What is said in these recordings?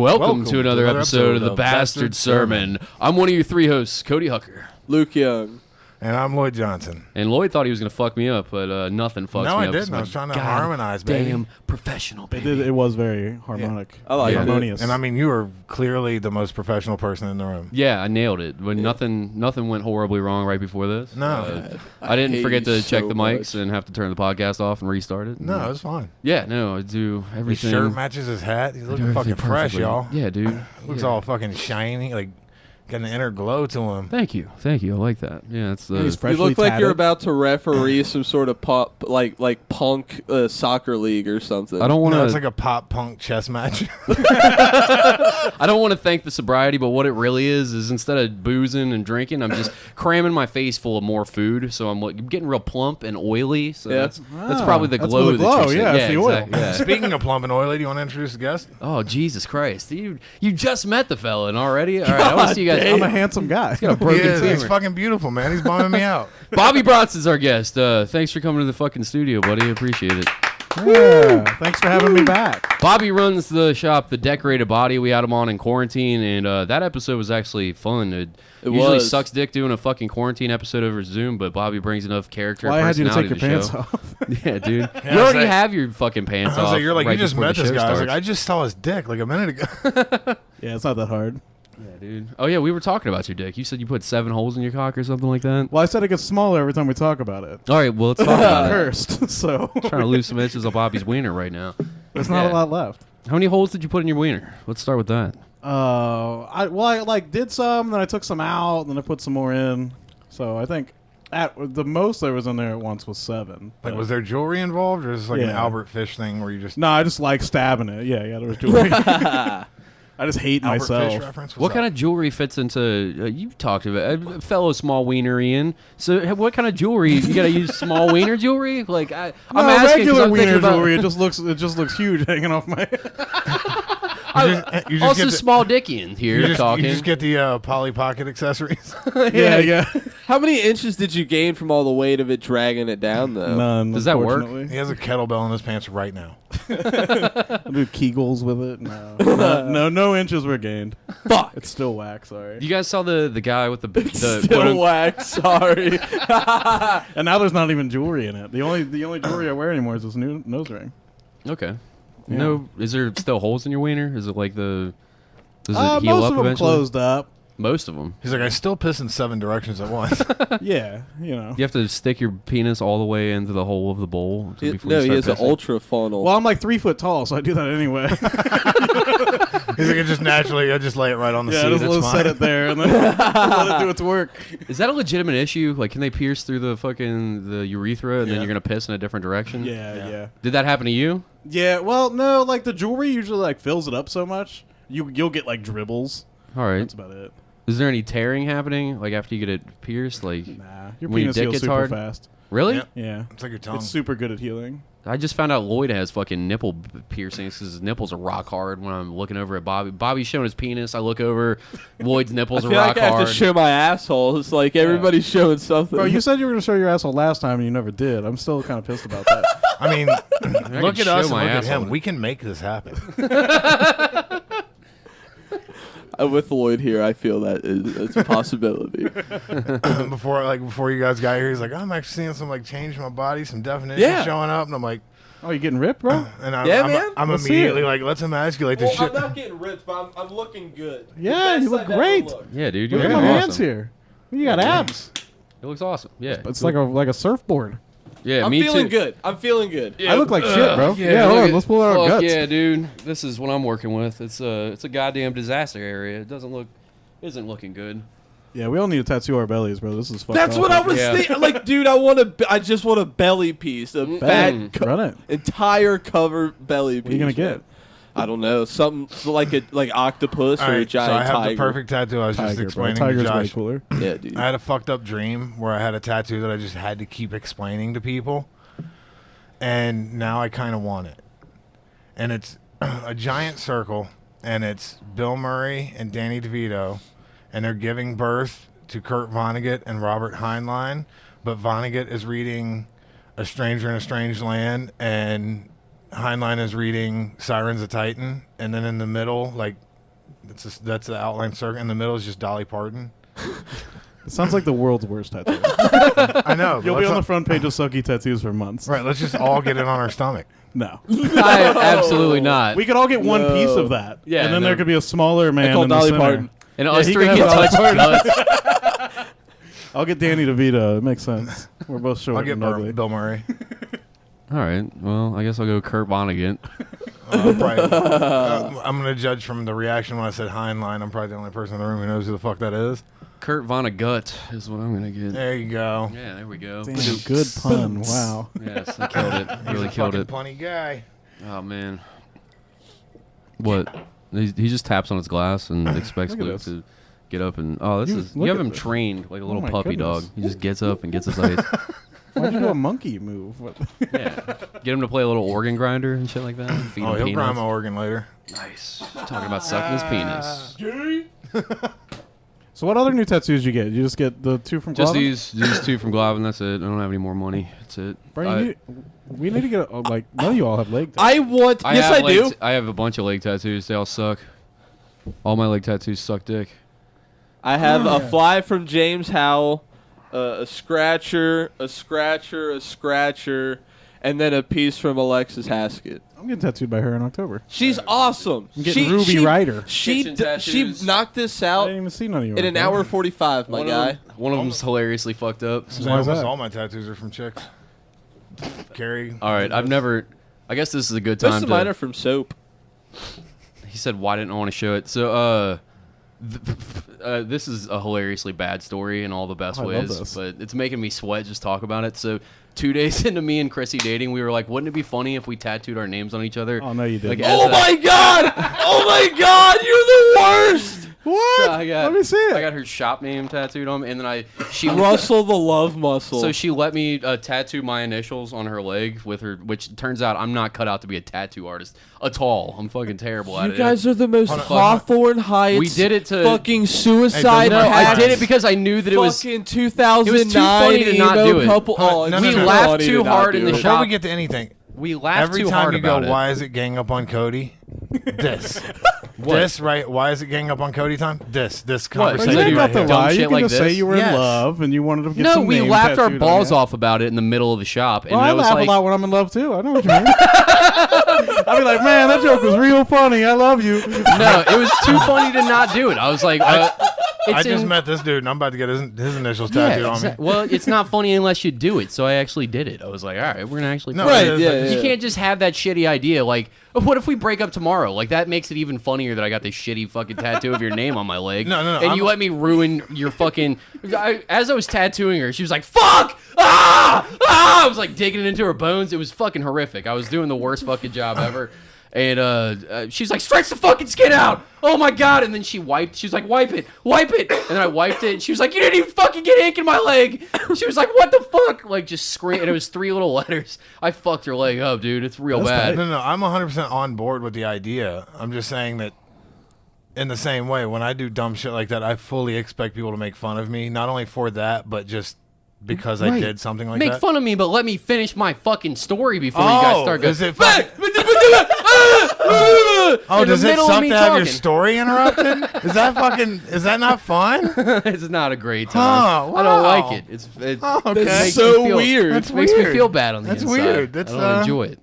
Welcome to another episode of the Bastard Sermon. I'm one of your three hosts, Cody Hucker. Luke Young. And I'm Lloyd Johnson. And Lloyd thought he was going to fuck me up, but nothing fucks me up. No, I didn't. I was trying to harmonize, baby. Damn professional, baby. It was very harmonic. Yeah. I like harmonious. And I mean, you were clearly the most professional person in the room. Yeah, I nailed it. When nothing went horribly wrong right before this. No. I didn't forget to check the mics much. and have to turn the podcast off and restart it. No, it was fine. Yeah, no, I do His everything. shirt matches his hat. He's I do looking everything fucking fresh, perfectly. y'all. Yeah, dude. Looks Yeah. all fucking shiny, like got an inner glow to him. Thank you. I like that. Yeah, it's He's You freshly look like tatted. you're about to referee some sort of pop, like punk soccer league or something. I don't want No, to. it's like a pop punk chess match. I don't want to thank the sobriety, but what it really is instead of boozing and drinking, I'm just cramming my face full of more food, so I'm getting real plump and oily. So Yeah. that's probably the That's glow. the glow, that you're yeah, seeing. it's the oil. Exactly, yeah. Speaking of plump and oily, do you want to introduce the guest? Oh Jesus Christ! You just met the fella and already. All right, I want to see you guys. I'm a handsome guy. He's got a broken He is. He's femur. fucking beautiful, man. He's bumming me out. Bobby Bronson's our guest. Thanks for coming to the fucking studio, buddy. Appreciate it. Yeah, thanks for having me back. Bobby runs the shop, The Decorated Body. We had him on in quarantine, and that episode was actually fun. It usually was. sucks dick doing a fucking quarantine episode over Zoom, but Bobby brings enough character Well, and I had you to personality take your pants show. off. Yeah, dude. Yeah, You I was already like- have your fucking pants I was off. like, you're like, right you just before met the this show guy. I was starts. like, I just saw his dick like a minute ago. Yeah, it's not that hard. Yeah, dude. Oh, yeah, we were talking about your dick. You said you put 7 holes in your cock or something like that? Well, I said it gets smaller every time we talk about it. All right, well, let's talk about it. First, so Trying to lose some inches of Bobby's wiener right now. there's not Yeah. a lot left. How many holes did you put in your wiener? Let's start with that. I like did some, then I took some out, then I put some more in. So I think at the most there was in there at once was 7. Like, but- was there jewelry involved, or is this like an Yeah. Albert Fish thing where you just No, I just like stabbing it. Yeah, there was jewelry. I just hate Albert myself. Fish reference? What kind of jewelry fits into? You've talked about a fellow small wiener, Ian. So, what kind of jewelry? You got to use small wiener jewelry? Like, I'm No, asking 'cause regular I'm thinking wiener about- jewelry. It just looks huge hanging off my head. You just Also, get the- small Dickian here talking. You just get the Polly Pocket accessories. yeah. How many inches did you gain from all the weight of it dragging it down, though? None. Does that work? unfortunately. He has a kettlebell in his pants right now. I do Kegels with it. No inches were gained. Fuck. It's still wax. Sorry. You guys saw the guy with the Still wax. Sorry. And now there's not even jewelry in it. The only jewelry I wear anymore is this new nose ring. Okay. Yeah. No, is there still holes in your wiener? Is it like the? Does it Most heal up of them eventually? closed up. Most of them. He's like, I still piss in 7 directions at once. Yeah, you know. You have to stick your penis all the way into the hole of the bowl before No, you he start has an pissing? ultra funnel. Well, I'm like 3 foot tall, so I do that anyway. He's like, it just naturally, I just lay it right on the Yeah, seat. just It's let fine. set it there and then let it do its work. Is that a legitimate issue? Like, can they pierce through the urethra and then Yeah. you're gonna piss in a different direction? Yeah. Did that happen to you? Yeah, well, no, like the jewelry usually like fills it up so much, you'll get like dribbles. All right. That's about it. Is there any tearing happening? Like after you get it pierced? Like, Nah, your When your penis dick heals gets super hard? fast. really? Yeah. Yeah, It's like your tongue. it's super good at healing. I just found out Lloyd has fucking nipple piercings because his nipples are rock hard when I'm looking over at Bobby. Bobby's showing his penis. I look over. Lloyd's nipples I are feel rock like I have hard. to show my asshole. It's like everybody's showing something. Bro, you said you were gonna show your asshole last time and you never did. I'm still kind of pissed about that. I mean, look can at us show and my look at asshole. him. We can make this happen. With Lloyd here, I feel that it's a possibility. before you guys got here, he's like, I'm actually seeing some like change in my body, some definition Yeah. showing up, and I'm like, Oh, you getting ripped, bro? and I'm, Yeah, I'm, man. I'm Let's see immediately it. like, let's emasculate this shit. getting ripped, but I'm looking good. Yeah, you look great. Yeah, dude. Look You're at my looking hands awesome. here. You got abs. It looks awesome. Yeah. It's like a surfboard. Yeah, I'm me feeling too. good. I'm feeling good. I look like shit, bro. Yeah, look hold on. at- Let's pull out our fuck guts. Yeah, dude. This is what I'm working with. It's a goddamn disaster area. It isn't looking good. Yeah, we all need to tattoo our bellies, bro. This is fucked That's up. what I was Yeah. thinking. Like, dude, I just want a belly piece, a fat, Run it. entire cover belly piece. What are you gonna get? I don't know, something like octopus All or a right, so I giant have tiger. the perfect tattoo. I was just Tiger, bro. explaining Tiger's to way Josh. cooler. Yeah, dude. I had a fucked up dream where I had a tattoo that I just had to keep explaining to people, and now I kind of want it. And it's a giant circle, and it's Bill Murray and Danny DeVito, and they're giving birth to Kurt Vonnegut and Robert Heinlein, but Vonnegut is reading A Stranger in a Strange Land, and Heinlein is reading Sirens of Titan, and then in the middle, like That's the outline circle. In the middle is just Dolly Parton. It sounds like the world's worst tattoo. I know. You'll be on the front page of Sucky Tattoos for months. Right, let's just all get it on our stomach. No. Absolutely not. We could all get one piece of that. Yeah, and then no. there could be a smaller man call in the Dolly center. Parton. And us he three can can have touch Dolly guts. I'll get Danny DeVito. It makes sense. We're both short I'll get and ugly. Bill Murray. All right. Well, I guess I'll go Kurt Vonnegut. I'm going to judge from the reaction when I said Heinlein. I'm probably the only person in the room who knows who the fuck that is. Kurt Vonnegut is what I'm gonna get. There you go. Yeah, there we go. Damn, good pun. Wow. Yes, I killed it. Really He's a killed fucking it. punny guy. Oh man. What? He just taps on his glass and expects Look at Luke this. to get up and you look have at him this. trained like a little my puppy goodness. dog. He just gets up and gets his ice. Why'd you do a monkey move? What? Yeah. Get him to play a little organ grinder and shit like that. Feed Oh, him he'll grind my peanuts. organ later. Nice. Talking about sucking his penis. So what other new tattoos you get? You just get the two from Just Glavin? these two from Glavin. That's it. I don't have any more money. That's it. Brian, we need to get none of you all have leg tattoos. I want. Yes, have I do. leg I have a bunch of leg tattoos. They all suck. All my leg tattoos suck dick. I have a fly from James Howell, a scratcher, a scratcher, a scratcher, and then a piece from Alexis Haskett. I'm getting tattooed by her in October. She's awesome. I'm getting Ruby Ryder. She Kitchen she tattoos. knocked this I out didn't even see none of you. in an hour 45, my guy. One of them's hilariously fucked up. So Why is almost that? all my tattoos are from chicks. Carrie. All right, I've never. I guess this is a good Most time of mine are to. from Soap. He said, "Why didn't I want to show it?" So, this is a hilariously bad story in all the best Oh, I love ways, this. but it's making me sweat just talk about it. So, 2 days into me and Chrissy dating, we were like, "Wouldn't it be funny if we tattooed our names on each other?" Oh, no, you didn't. Like, as Oh a- my god! Oh my god! You're the worst! What? So I got, Let me see it. I got her shop name tattooed on me, and then she Russell the Love Muscle. So she let me tattoo my initials on her leg with her, which turns out I'm not cut out to be a tattoo artist at all. I'm fucking terrible at you it. guys are the most Hold on. Hawthorne Heights. We did it to- fucking suicide. Hey, No, I pact. did it because I knew that it was. fucking 2009. it was too funny to not emo do it. Couple. Hold Oh, on. it's No, we no, no. laughed funny too to not hard do in the it. Before shop. we get to anything, We laughed every too time hard you go, about it. why is it gang up on Cody? This. This, right? Why is it gang up on Cody time? This What? conversation You Say ain't right got to here. dumb lie. You shit can like just say this? you were Yes. in love and you wanted to get No, some we name laughed our tattooed on balls you. off about it in the middle of the shop, and Well, I it was laugh like, a lot when I'm in love too. I know what you mean. I'll be like, man, that joke was real funny. I love you. no, it was too funny to not do it. I was like, I it's just in- met this dude, and I'm about to get his initials Yeah, tattooed on me. exact- Well, it's not funny unless you do it. So I actually did it. I was like, all right, we're gonna actually. No, Right, it is, yeah, like, yeah. You can't just have that shitty idea. Like, what if we break up tomorrow? Like, that makes it even funnier that I got this shitty fucking tattoo of your name on my leg. No, And you I'm- let me ruin your fucking. As I was tattooing her, she was like, "Fuck! Ah! Ah!" I was like digging into her bones. It was fucking horrific. I was doing the worst fucking job ever. And she's like, "Stretch the fucking skin out!" Oh my god! And then she wiped. She was like, "Wipe it, wipe it!" And then I wiped it. And she was like, "You didn't even fucking get ink in my leg." She was like, "What the fuck?" Like just scream. And it was 3 little letters. I fucked her leg up, dude. It's real bad. No, I'm 100% on board with the idea. I'm just saying that in the same way, when I do dumb shit like that, I fully expect people to make fun of me, not only for that, but just because I Right. did something like Make that. fun of me, but let me finish my fucking story before you guys start going. is it fucking, Oh, does it suck to have your story interrupted? Is that not fun? It's not a great time. Huh, I don't wow. like it. It okay. makes so me feel, weird. That's makes me weird. feel bad on the That's inside. weird. That's, I don't enjoy it.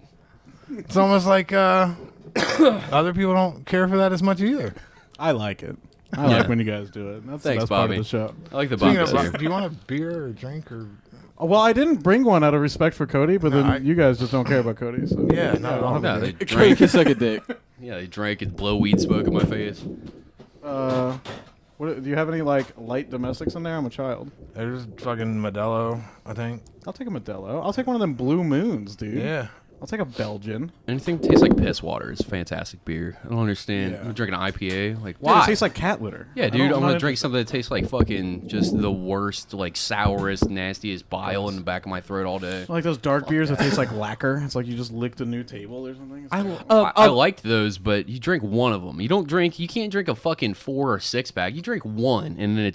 It's almost like other people don't care for that as much either. I like it. I like when you guys do it. That's Thanks, the best part Bobby. of the show. I like the Speaking bumpers of, here. do you want a beer or a drink or? Well, I didn't bring one out of respect for Cody, but No, then I- you guys just don't care about Cody. So Yeah, not at all. No, they Craig drank. can suck a dick. Yeah, they drank it, blow weed smoke in my face. What, do you have any like light domestics in there? I'm a child. There's fucking Modelo, I think. I'll take a Modelo. I'll take one of them Blue Moons, dude. Yeah. I'll take a Belgian. Anything that tastes like piss water is fantastic beer. I don't understand. Yeah. I'm drinking an IPA. Like, Dude, why? it tastes like cat litter. Yeah, I dude, don't- I'm not gonna drink interested. something that tastes like fucking just the worst, like sourest, nastiest bile in the back of my throat all day. Like those dark beers that taste like lacquer. It's like you just licked a new table or something. It's terrible. I liked those, but you drink one of them. You can't drink a fucking 4 or 6 pack. You drink one, and then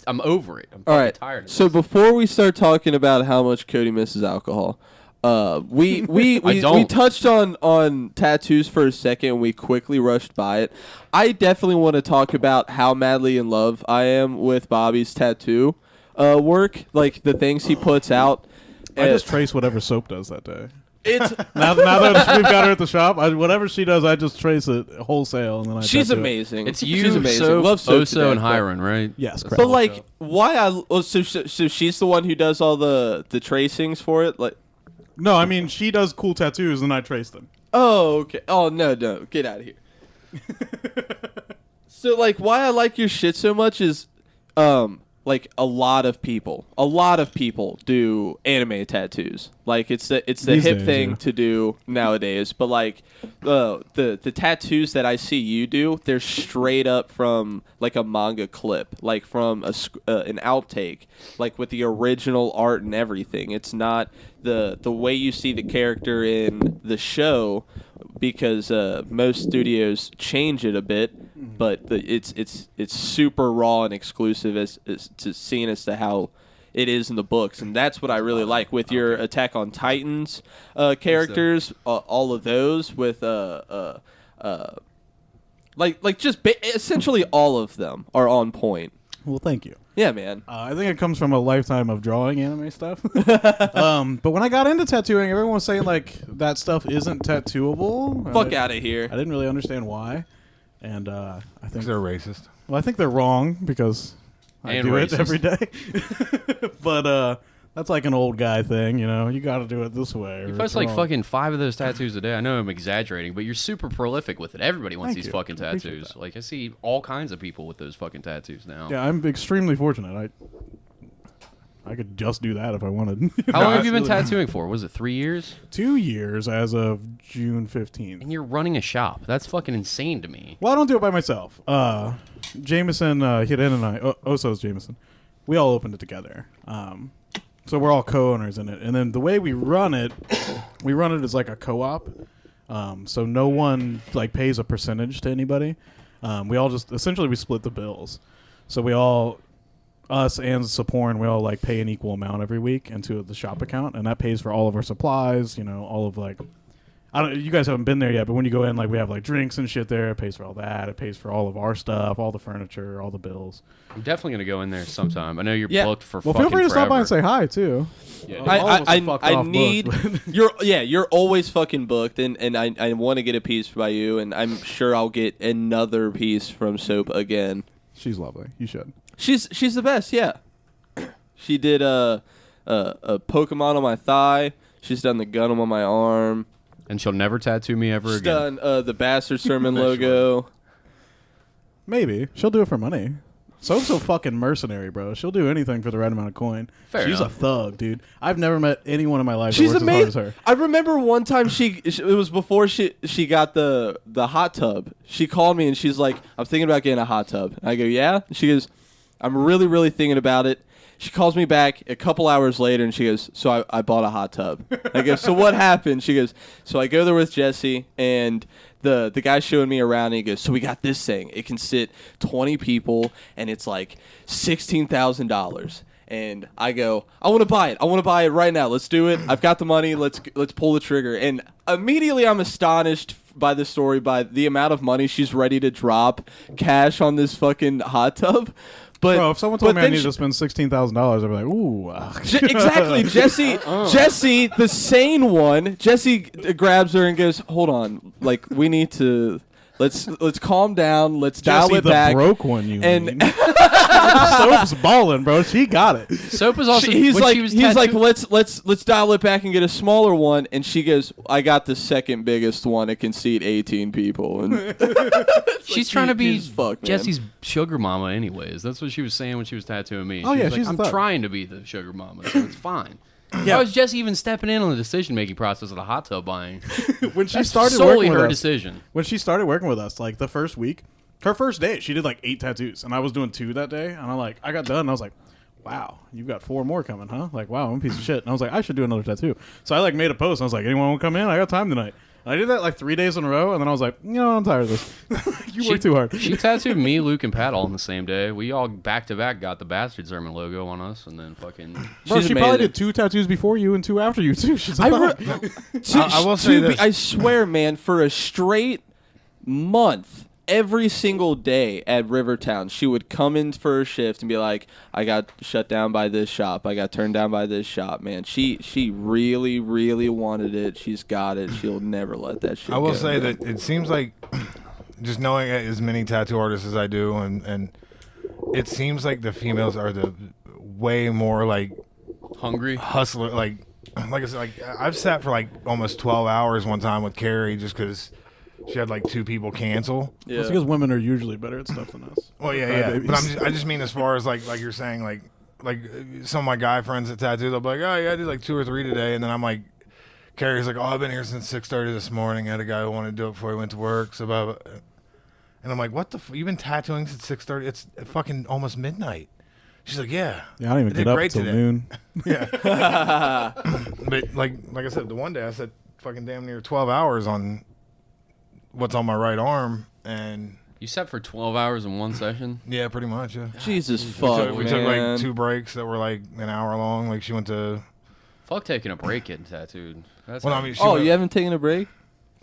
I'm over it. I'm All fucking right. tired of So this. before we start talking about how much Cody misses alcohol, We touched on tattoos for a second. We quickly rushed by it. I definitely want to talk about how madly in love I am with Bobby's tattoo work, like the things he puts out. I just trace whatever Soap does that day. It's now that we've got her at the shop, whatever she does, I just trace it wholesale, and then she's amazing. It's she's you, amazing. Soap, Love Soap Oso, and Hiron, right? Yes, correct. But like, so she's the one who does all the tracings for it, like. No, I mean she does cool tattoos, and I trace them. Oh, okay. Oh no, get out of here. So like, why I like your shit so much is, like a lot of people do anime tattoos. Like it's the These hip days, thing yeah. to do nowadays. But like the tattoos that I see you do, they're straight up from like a manga clip, like from an outtake, like with the original art and everything. It's not the way you see the character in the show, because most studios change it a bit. But it's super raw and exclusive as to seeing as to how it is in the books, and that's what I really like with your Attack on Titans characters. All of those with like just essentially all of them are on point. Well, thank you. Yeah, man. I think it comes from a lifetime of drawing anime stuff. But when I got into tattooing, everyone was saying like that stuff isn't tattooable. Fuck out of here. I didn't really understand why. And I think They're racist. Well, I think they're wrong because I And do racist. it every day. But that's like an old guy thing, you know. You got to do it this way. You post like fucking 5 of those tattoos a day. I know I'm exaggerating, but you're super prolific with it. Everybody wants Thank these you. fucking I appreciate tattoos. that. Like I see all kinds of people with those fucking tattoos now. Yeah, I'm extremely fortunate. I could just do that if I wanted. How long have you been tattooing for? Was it 3 years? 2 years as of June 15th. And you're running a shop. That's fucking insane to me. Well, I don't do it by myself. Jameson, Hiden, and I, Oso's Jameson, we all opened it together. So we're all co-owners in it. And then the way we run it as like a co-op. So no one like pays a percentage to anybody. We all just, essentially we split the bills. So we all, us and Saporn, we all like pay an equal amount every week into the shop account. And that pays for all of our supplies, you know, all of like, you guys haven't been there yet, but when you go in, like we have like drinks and shit there. It pays for all that. It pays for all of our stuff, all the furniture, all the bills. I'm definitely gonna go in there sometime. I know you're Yeah. booked for Well, fucking feel free to stop by and forever. say hi too. Yeah, All of us are fucked I off need booked, but- you're always fucking booked, and I want to get a piece by you, and I'm sure I'll get another piece from Soap again. She's lovely. You should. She's the best, yeah. She did a Pokemon on my thigh. She's done the gun on my arm. and she'll never tattoo me ever She's again. done the Bastard Sermon logo. Maybe she'll do it for money. Soap's a fucking mercenary, bro. She'll do anything for the right amount of coin. Fair She's enough. a thug, dude. I've never met anyone in my life She's that works as hard as amazing. her. I remember one time it was before she got the hot tub. She called me and she's like, "I'm thinking about getting a hot tub." And I go, "Yeah?" And she goes, "I'm really, really thinking about it." She calls me back a couple hours later and she goes, "So I bought a hot tub." I go, "So what happened?" She goes, "So I go there with Jesse and the guy's showing me around and he goes, 'So we got this thing. It can sit 20 people and it's like $16,000. And I go, "I want to buy it. I want to buy it right now. Let's do it. I've got the money. Let's pull the trigger." And immediately I'm astonished by the story, by the amount of money she's ready to drop cash on this fucking hot tub. But Bro, if someone told me I then needed to spend $16,000, I'd be like, ooh. Exactly, Jesse, the sane one. Jesse grabs her and goes, "Hold on, like we need to let's calm down. Let's dial Jesse, it the back." broke one, you And mean. Soap's balling, bro. She got it. Soap was also. he's when like, she was he's like, tattoo- let's dial it back and get a smaller one. And she goes, "I got the second biggest one. It can seat 18 people." And She's trying to be Jesus fuck, man. Jesse's sugar mama, anyways. That's what she was saying when she was tattooing me. Oh, She yeah, was like, she's a I'm thug. trying to be the sugar mama, so it's fine. Yeah. Why was Jesse even stepping in on the decision-making process of the hot tub buying? When she That's started solely working with her us, decision. when she started working with us, like the first week, her first day, she did like 8 tattoos, and I was doing 2 that day, and I got done, and I was like, wow, you've got 4 more coming, huh? Like, wow, I'm a piece of shit. And I was like, I should do another tattoo. So I like made a post, and I was like, anyone want to come in? I got time tonight. I did that like 3 days in a row, and then I was like, I'm tired of this. You work too hard. She tattooed me, Luke, and Pat all on the same day. We all back to back got the Bastard Sermon logo on us, and then fucking. Bro, she made probably it. did 2 tattoos before you and 2 after you too. She's I will say this. I swear, man, for a straight month, every single day at Rivertown, she would come in for her shift and be like, I got shut down by this shop. I got turned down by this shop, man. She really, really wanted it. She's got it. She'll never let that shit I will go. say that it seems like, just knowing as many tattoo artists as I do, and it seems like the females are the way more like Hungry. hustler. Like I said, like I've sat for like almost 12 hours one time with Carrie just because she had like 2 people cancel. Yeah. It's because women are usually better at stuff than us. Well, yeah. But I just mean as far as like you're saying, like some of my guy friends that tattoo, they'll be like, oh yeah, I did like 2 or 3 today, and then I'm like, Carrie's like, oh, I've been here since 6:30 this morning. I had a guy who wanted to do it before he went to work, so blah, blah. And I'm like, what the? You've been tattooing since 6:30? It's fucking almost midnight. She's like, yeah. Yeah, I don't even did get up great till today. noon. Yeah. But like I said, the one day I said fucking damn near 12 hours on what's on my right arm, and You sat for 12 hours in one session? yeah, pretty much. Yeah. Jesus fuck, We man. took like 2 breaks that were like an hour long. Like she went to. Fuck taking a break getting tattooed. That's Well, how, I mean, she Oh, went, you haven't taken a break?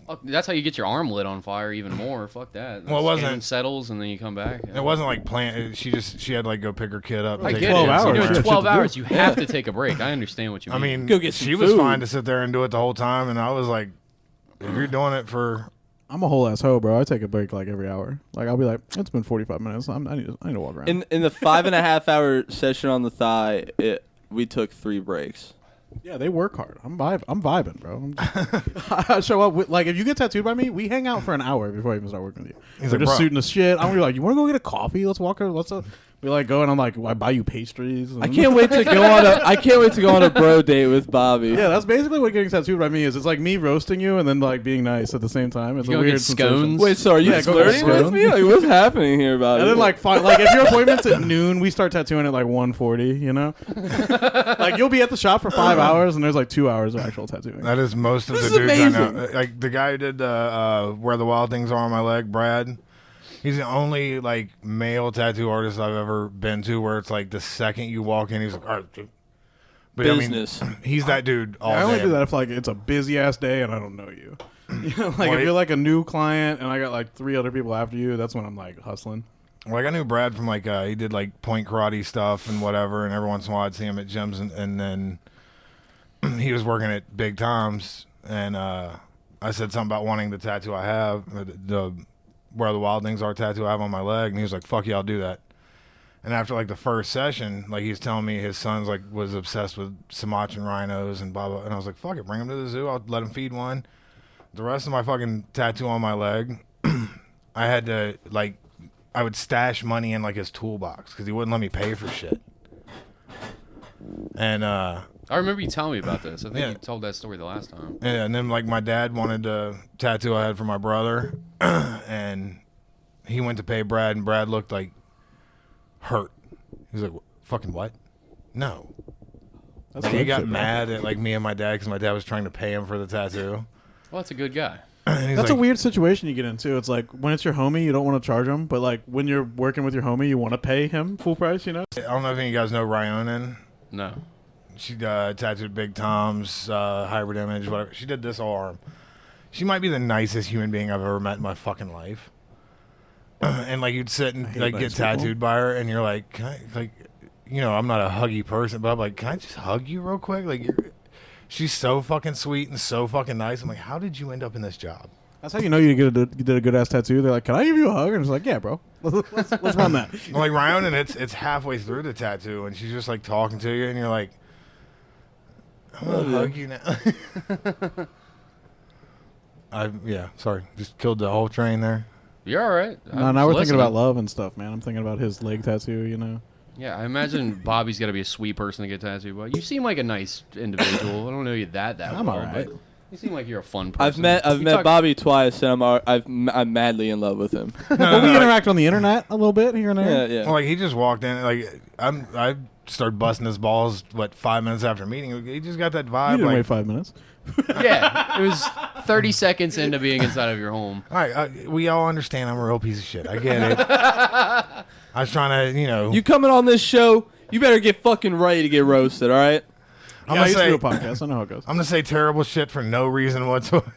fuck, that's how you get your arm lit on fire even more. Fuck that. Well, it wasn't- Skin settles and then you come back. It wasn't like planned. She had to like go pick her kid up. and I take get her it. 12 to hours. You're somewhere. doing Yeah, 12 shit to do. hours. You have to take a break. I understand what you I mean. mean, Go get some she was food. fine to sit there and do it the whole time, and I was like, if you're doing it for, I'm a whole ass hoe, bro. I take a break like every hour. Like I'll be like, it's been 45 minutes. I need to walk around. In the 5.5 hour session on the thigh, we took 3 breaks. Yeah, they work hard. I'm vibing, bro. I show up with, like, if you get tattooed by me, we hang out for an hour before I even start working with you. He's We're like, just "Bro." shooting the shit. I'm gonna be like, you want to go get a coffee? Let's walk. We like go and I'm like, I buy you pastries. I can't wait to go on a bro date with Bobby. Yeah, that's basically what getting tattooed by me is. It's like me roasting you and then like being nice at the same time. It's You a gonna weird get sensation. scones? Wait, so are you Yeah, go get flirting with scones. me? Like, what's happening here, Bobby? And then like if your appointment's at noon, we start tattooing at like 1:40. You know, like you'll be at the shop for 5 hours and there's like 2 hours of actual tattooing. that is most of This the is dudes I know. amazing. Like the guy who did Where the Wild Things Are on my leg, Brad. He's the only like male tattoo artist I've ever been to where it's like the second you walk in, he's like, all right. Dude. But Business. I mean, he's that dude all I only day. do that if like it's a busy ass day and I don't know you. You know, like Well, if you're like a new client and I got like 3 other people after you, that's when I'm like hustling. Like I knew Brad from like he did like point karate stuff and whatever, and every once in a while I'd see him at gyms, and then he was working at Big Tom's, and I said something about wanting the tattoo I have, the Where the Wild Things Are tattoo I have on my leg, and he was like, "Fuck yeah, I'll do that." And after like the first session, like he was telling me his son's like was obsessed with Sumatran rhinos and blah blah, and I was like, "Fuck it, bring him to the zoo. I'll let him feed one." The rest of my fucking tattoo on my leg, I had to like. I would stash money in like his toolbox because he wouldn't let me pay for shit. And I remember you telling me about this. I think Yeah. you told that story the last time. and then like my dad wanted a tattoo I had for my brother, and he went to pay Brad, and Brad looked like hurt. He was like, "Fucking what? No." That's Like, he good got shit, bro. mad at like me and my dad because my dad was trying to pay him for the tattoo. Well, that's a good guy. And he's That's a like, weird situation you get into. It's like when it's your homie, you don't want to charge him, but like when you're working with your homie, you want to pay him full price. You know? I don't know if any of you guys know Ryonin. No. She tattooed Big Tom's hybrid image, whatever. She did this whole arm. She might be the nicest human being I've ever met in my fucking life. And like you'd sit and hate like nice get people. tattooed by her, and you're like, can I, like, you know, I'm not a huggy person, but I'm like, can I just hug you real quick? Like, she's so fucking sweet and so fucking nice. I'm like, how did you end up in this job? That's how you know you did a good ass tattoo. They're like, "Can I give you a hug?" And it's like, "Yeah, bro. Let's run that." I'm like Ryonin, it's halfway through the tattoo, and she's just like talking to you, and you're like, I'm gonna hug you now. Yeah, sorry, just killed the whole train there. You're all right. No, I'm now we're just thinking about listening. love and stuff, man. I'm thinking about his leg tattoo. You know. Yeah, I imagine Bobby's got to be a sweet person to get tattooed by. You seem like a nice individual. I don't know you that I'm well, all right. but you seem like you're a fun person. I've You met talk- Bobby twice, and I'm madly in love with him. Well, we interact on the internet a little bit here and there. yeah. Well, like he just walked in, like I started busting his balls 5 minutes after meeting. He just got that You vibe. didn't Like wait 5 minutes. Yeah, it was 30 seconds into being inside of your home. All right, we all understand I'm a real piece of shit. I get it. I was trying to, You coming on this show, you better get fucking ready to get roasted, all right? I'm Yeah, I gonna used to say do a podcast. I know how it goes. I'm gonna say terrible shit for no reason whatsoever.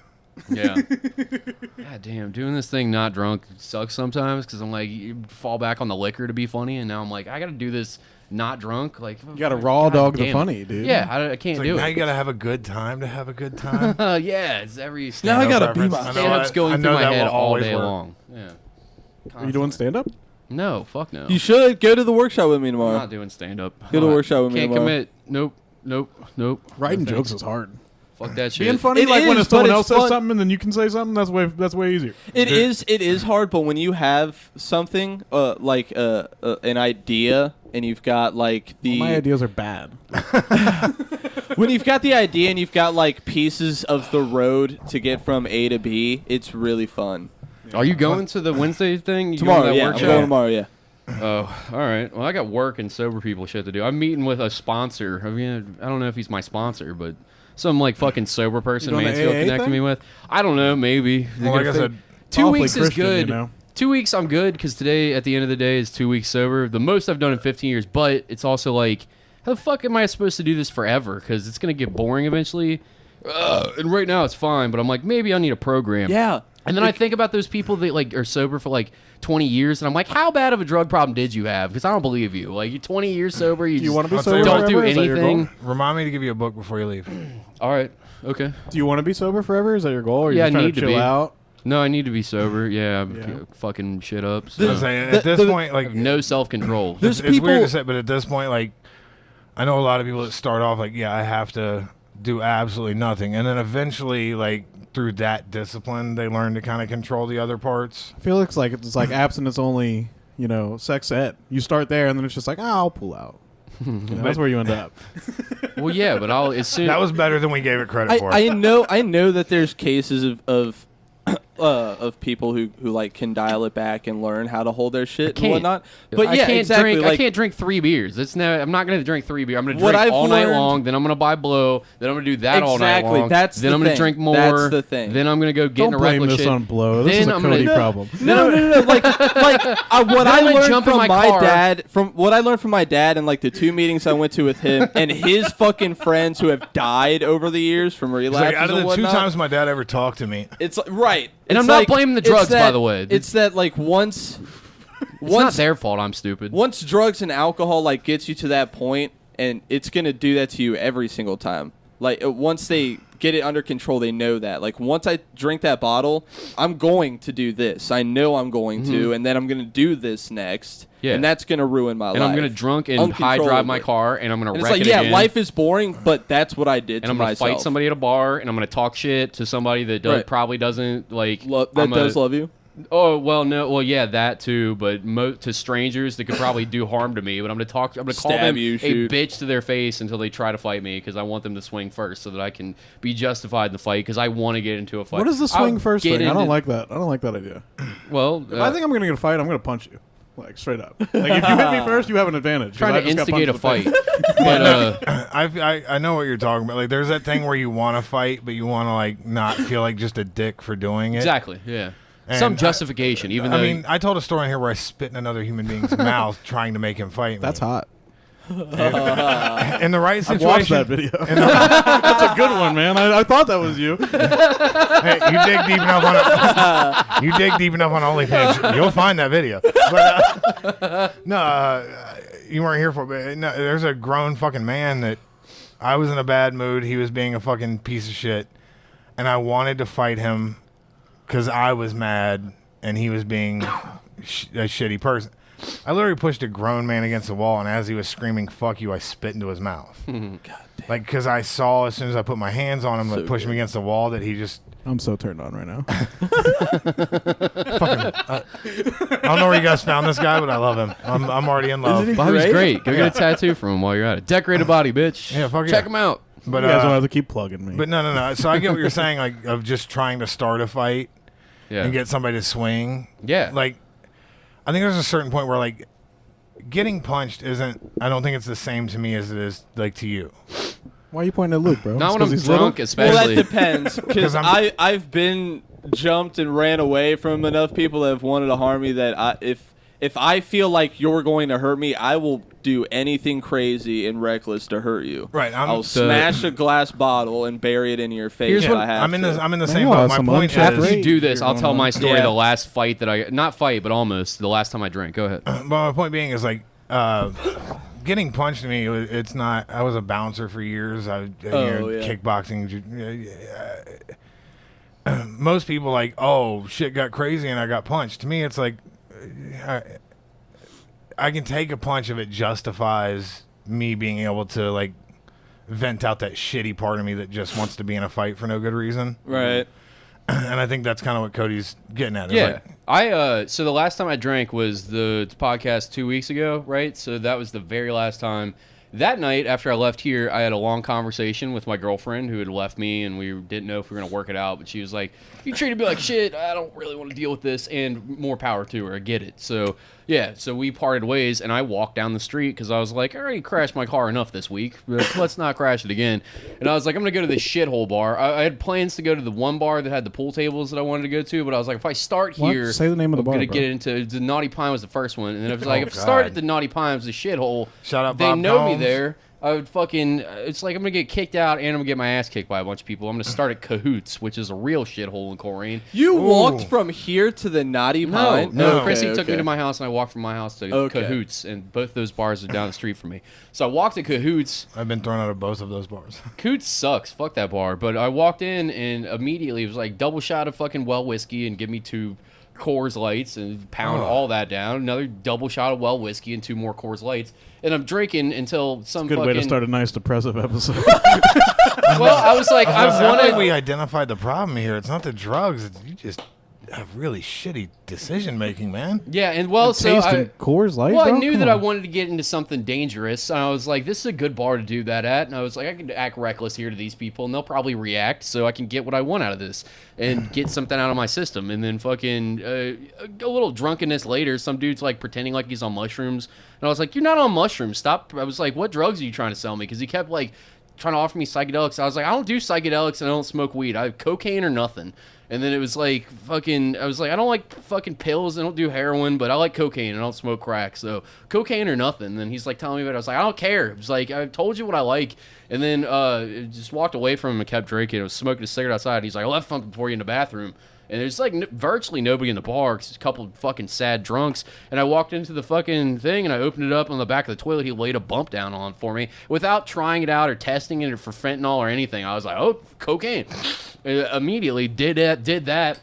Yeah. God damn, doing this thing not drunk sucks sometimes because I'm like, you fall back on the liquor to be funny, and now I'm like, I got to do this not drunk. Like, You got to raw God dog the damn it. funny, dude. Yeah, I can't It's like, do now it. you gotta have a good time to have a good time. Yeah, it's every Now I stand-up gotta be reference. my- I know stand-up's that- going I through know my that head will all always day work. long. Yeah. Are you doing stand up? No, fuck no. You should go to the workshop with me I'm tomorrow. not doing stand-up. Go to the workshop with me Can't tomorrow. commit. Nope. Writing No jokes thanks. is hard. Fuck that shit. Being funny, It like when is, someone but else it's says fun. something and then you can say something, that's way easier. It is hard, but when you have something like an idea and you've got like All my ideas are bad. when you've got the idea and you've got like pieces of the road to get from A to B, it's really fun. Are you going to the Wednesday thing? You Tomorrow, going to that yeah, I'm workshop? going tomorrow, yeah. Oh, all right. Well, I got work and sober people shit to do. I'm meeting with a sponsor. I mean, I don't know if he's my sponsor, but some like fucking sober person You doing the Mansfield AA connected thing? me with. I don't know. Maybe. Well, like I said, 2 Awfully weeks is Christian, good. you know? 2 weeks I'm good because today at the end of the day is 2 weeks sober. The most I've done in 15 years. But it's also like, how the fuck am I supposed to do this forever? Because it's gonna get boring eventually. And right now it's fine, but I'm like, maybe I need a program. Yeah. And then I think about those people that like are sober for like 20 years, and I'm like, how bad of a drug problem did you have? Because I don't believe you. Like, you're 20 years sober, you You want to be I'll tell sober? you don't what, do forever? Is that your anything. goal? remind me to give you a book before you leave. All right, okay. Do you want to be sober forever? Is that your goal? Or are you Yeah, just I trying need to to chill be. out? No, I need to be sober. Yeah, I'm Yeah. fucking shit up. I So. was saying, The- at this the- point, I like, have no self control. There's it's weird people- to say, but at this point, like, I know a lot of people that start off like, yeah, I have to do absolutely nothing, and then eventually, like, through that discipline, they learn to kind of control the other parts. I feel it's like abstinence only, sex ed. You start there and then it's just like, I'll pull out. That's where you end up. Well, yeah, but I'll as soon. That was better than we gave it credit for. I know that there's cases of people who like can dial it back and learn how to hold their shit and can't. whatnot. But I yeah, can't exactly. drink. Like, I can't drink 3 beers. I'm not going to drink 3 beers. I'm going to What drink I've all night learned- long. Then I'm going to buy blow. Then I'm going to do that all night Exactly, long. that's then the I'm going to thing. drink more. That's the thing. Then I'm going to go get Don't in a blame reckless this shit. on blow. This Then is a I'm gonna- Cody No. problem. No. Like what I I'm gonna learned jump in from my my car. dad, from what I learned from my dad, and like the 2 meetings I went to with him and his fucking friends who have died over the years from It's relapses like, out of and the 2 whatnot. times my dad ever talked to me, It's like, right. And It's I'm not like- blaming the it's drugs, by that- the way. It's that like once It's not their fault. I'm stupid. once drugs and alcohol like gets you to that point, and it's gonna do that to you every single time. Like once they get it under control, they know that. Like once I drink that bottle, I'm going to do this. I know I'm going to, and then I'm gonna do this next. Yeah. And that's gonna ruin my life. And I'm gonna drunk and high drive my Uncontrollably. car, and I'm gonna And wreck it's like, it yeah, again. life is boring, but that's what I did and to I'm gonna myself. fight somebody at a bar, and I'm gonna talk shit to somebody that Right. probably doesn't like. that I'm does a- love you. Oh well, no, well yeah, that too. But to strangers that could probably do harm to me. But I'm gonna call Stab them you, a shoot. bitch to their face until they try to fight me because I want them to swing first so that I can be justified in the fight because I want to get into a fight. What is the swing I'll first get thing? I don't into- like that. I don't like that idea. Well, If I think I'm going to get a fight, I'm going to punch you. Like, straight up. Like, if you hit me first, you have an advantage. 'cause trying I to just got instigate a punched in fight. the face. But I know what you're talking about. Like, there's that thing where you want to fight, but you want to like not feel like just a dick for doing it. exactly, yeah. And Some justification, even I though mean, I told a story in here where I spit in another human being's mouth trying to make him fight me. That's hot. In the right I situation. watched that video. That's a good one, man. I thought that was you. Hey, you dig deep enough on you dig deep enough on OnlyFans, you'll find that video. But you weren't here for it. But no, there's a grown fucking man that I was in a bad mood. He was being a fucking piece of shit, and I wanted to fight him because I was mad and he was being a shitty person. I literally pushed a grown man against the wall, and as he was screaming "fuck you," I spit into his mouth. God damn. Like, because I saw as soon as I put my hands on him, So like push him good. against the wall, that he just I'm so turned on right now. I don't know where you guys found this guy, but I love him. I'm already in love. Isn't he Bobby's great? great. Go get a tattoo from him while you're at it. Decorated body, bitch. Yeah, fuck Check yeah. him out. But You guys don't have to keep plugging me. but no. So I get what you're saying, like of just trying to start a fight Yeah. and get somebody to swing. Yeah. Like, I think there's a certain point where like getting punched isn't. I don't think it's the same to me as it is like to you. Why are you pointing at Luke, bro? Not It's when 'cause I'm he's drunk, little? especially. Well, that depends. Because I'm- I've been jumped and ran away from enough people that have wanted to harm me that if I feel like you're going to hurt me, I will do anything crazy and reckless to hurt you. Right, I'll smash a glass bottle and bury it in your face. Here's if what- I have I'm in to. the Man, same y'all boat. have My some point unchecked is, After you rage do this, here I'll going tell on. my story. Yeah. The last fight that I not fight, but almost the last time I drank. Go ahead. but my point being is like getting punched to me. It's not. I was a bouncer for years. I kickboxing. Most people like, oh shit, got crazy and I got punched. To me, it's like I can take a punch if it justifies me being able to like vent out that shitty part of me that just wants to be in a fight for no good reason. Right. And I think that's kind of what Cody's getting at. It's Yeah. like, So the last time I drank was the podcast 2 weeks ago, right? So that was the very last time. That night, after I left here, I had a long conversation with my girlfriend who had left me, and we didn't know if we were going to work it out. But she was like, you treated me like shit. I don't really want to deal with this. And more power to her. I get it. So, yeah. So we parted ways, and I walked down the street because I was like, I already crashed my car enough this week. Let's not crash it again. And I was like, I'm going to go to this shithole bar. I had plans to go to the one bar that had the pool tables that I wanted to go to, but I was like, if I start What? here, Say the name of the I'm bar, going to bro. get into the Naughty Pine was the first one. And then I was like, if I God. start at the Naughty Pine, it was a shithole. Shout out They Bob know me Combs. there. I would fucking. It's like I'm gonna get kicked out and I'm gonna get my ass kicked by a bunch of people. I'm gonna start at Cahoots, which is a real shithole in Coleraine. You Ooh. walked from here to the Naughty Pine? No. No. Chrissy Okay, took me okay. to my house and I walked from my house to Okay. Cahoots, and both those bars are down the street from me. So I walked to Cahoots. I've been thrown out of both of those bars. Cahoots sucks. Fuck that bar. But I walked in and immediately it was like double shot of fucking well whiskey and give me 2 Coors Lights and pound all that down. Another double shot of well whiskey and 2 more Coors Lights. And I'm drinking until some Good fucking. way to start a nice depressive episode. Well, I was like, I I wanted. think we identified the problem here. It's not the drugs. It's, you just have really shitty decision making, man. Yeah, and well, so Tasting Coors Light, well, I bro? knew Come that I on. wanted to get into something dangerous, and I was like, this is a good bar to do that at. And I was like, I could act reckless here to these people, and they'll probably react, so I can get what I want out of this and get something out of my system. And then fucking a little drunkenness later, some dude's like pretending like he's on mushrooms, and I was like, you're not on mushrooms. Stop. I was like, what drugs are you trying to sell me? Because he kept like trying to offer me psychedelics. I was like, I don't do psychedelics and I don't smoke weed. I have cocaine or nothing. And then it was like fucking, I was like, I don't like fucking pills. I don't do heroin, but I like cocaine and I don't smoke crack. So cocaine or nothing. And then he's like telling me about it. I was like, I don't care. It was like, I told you what I like. And then just walked away from him and kept drinking. I was smoking a cigarette outside. He's like, I left something for you in the bathroom. And there's like virtually nobody in the bar. 'Cause there's a couple of fucking sad drunks. And I walked into the fucking thing and I opened it up on the back of the toilet. He laid a bump down on for me without trying it out or testing it for fentanyl or anything. I was like, oh, cocaine. Immediately did that.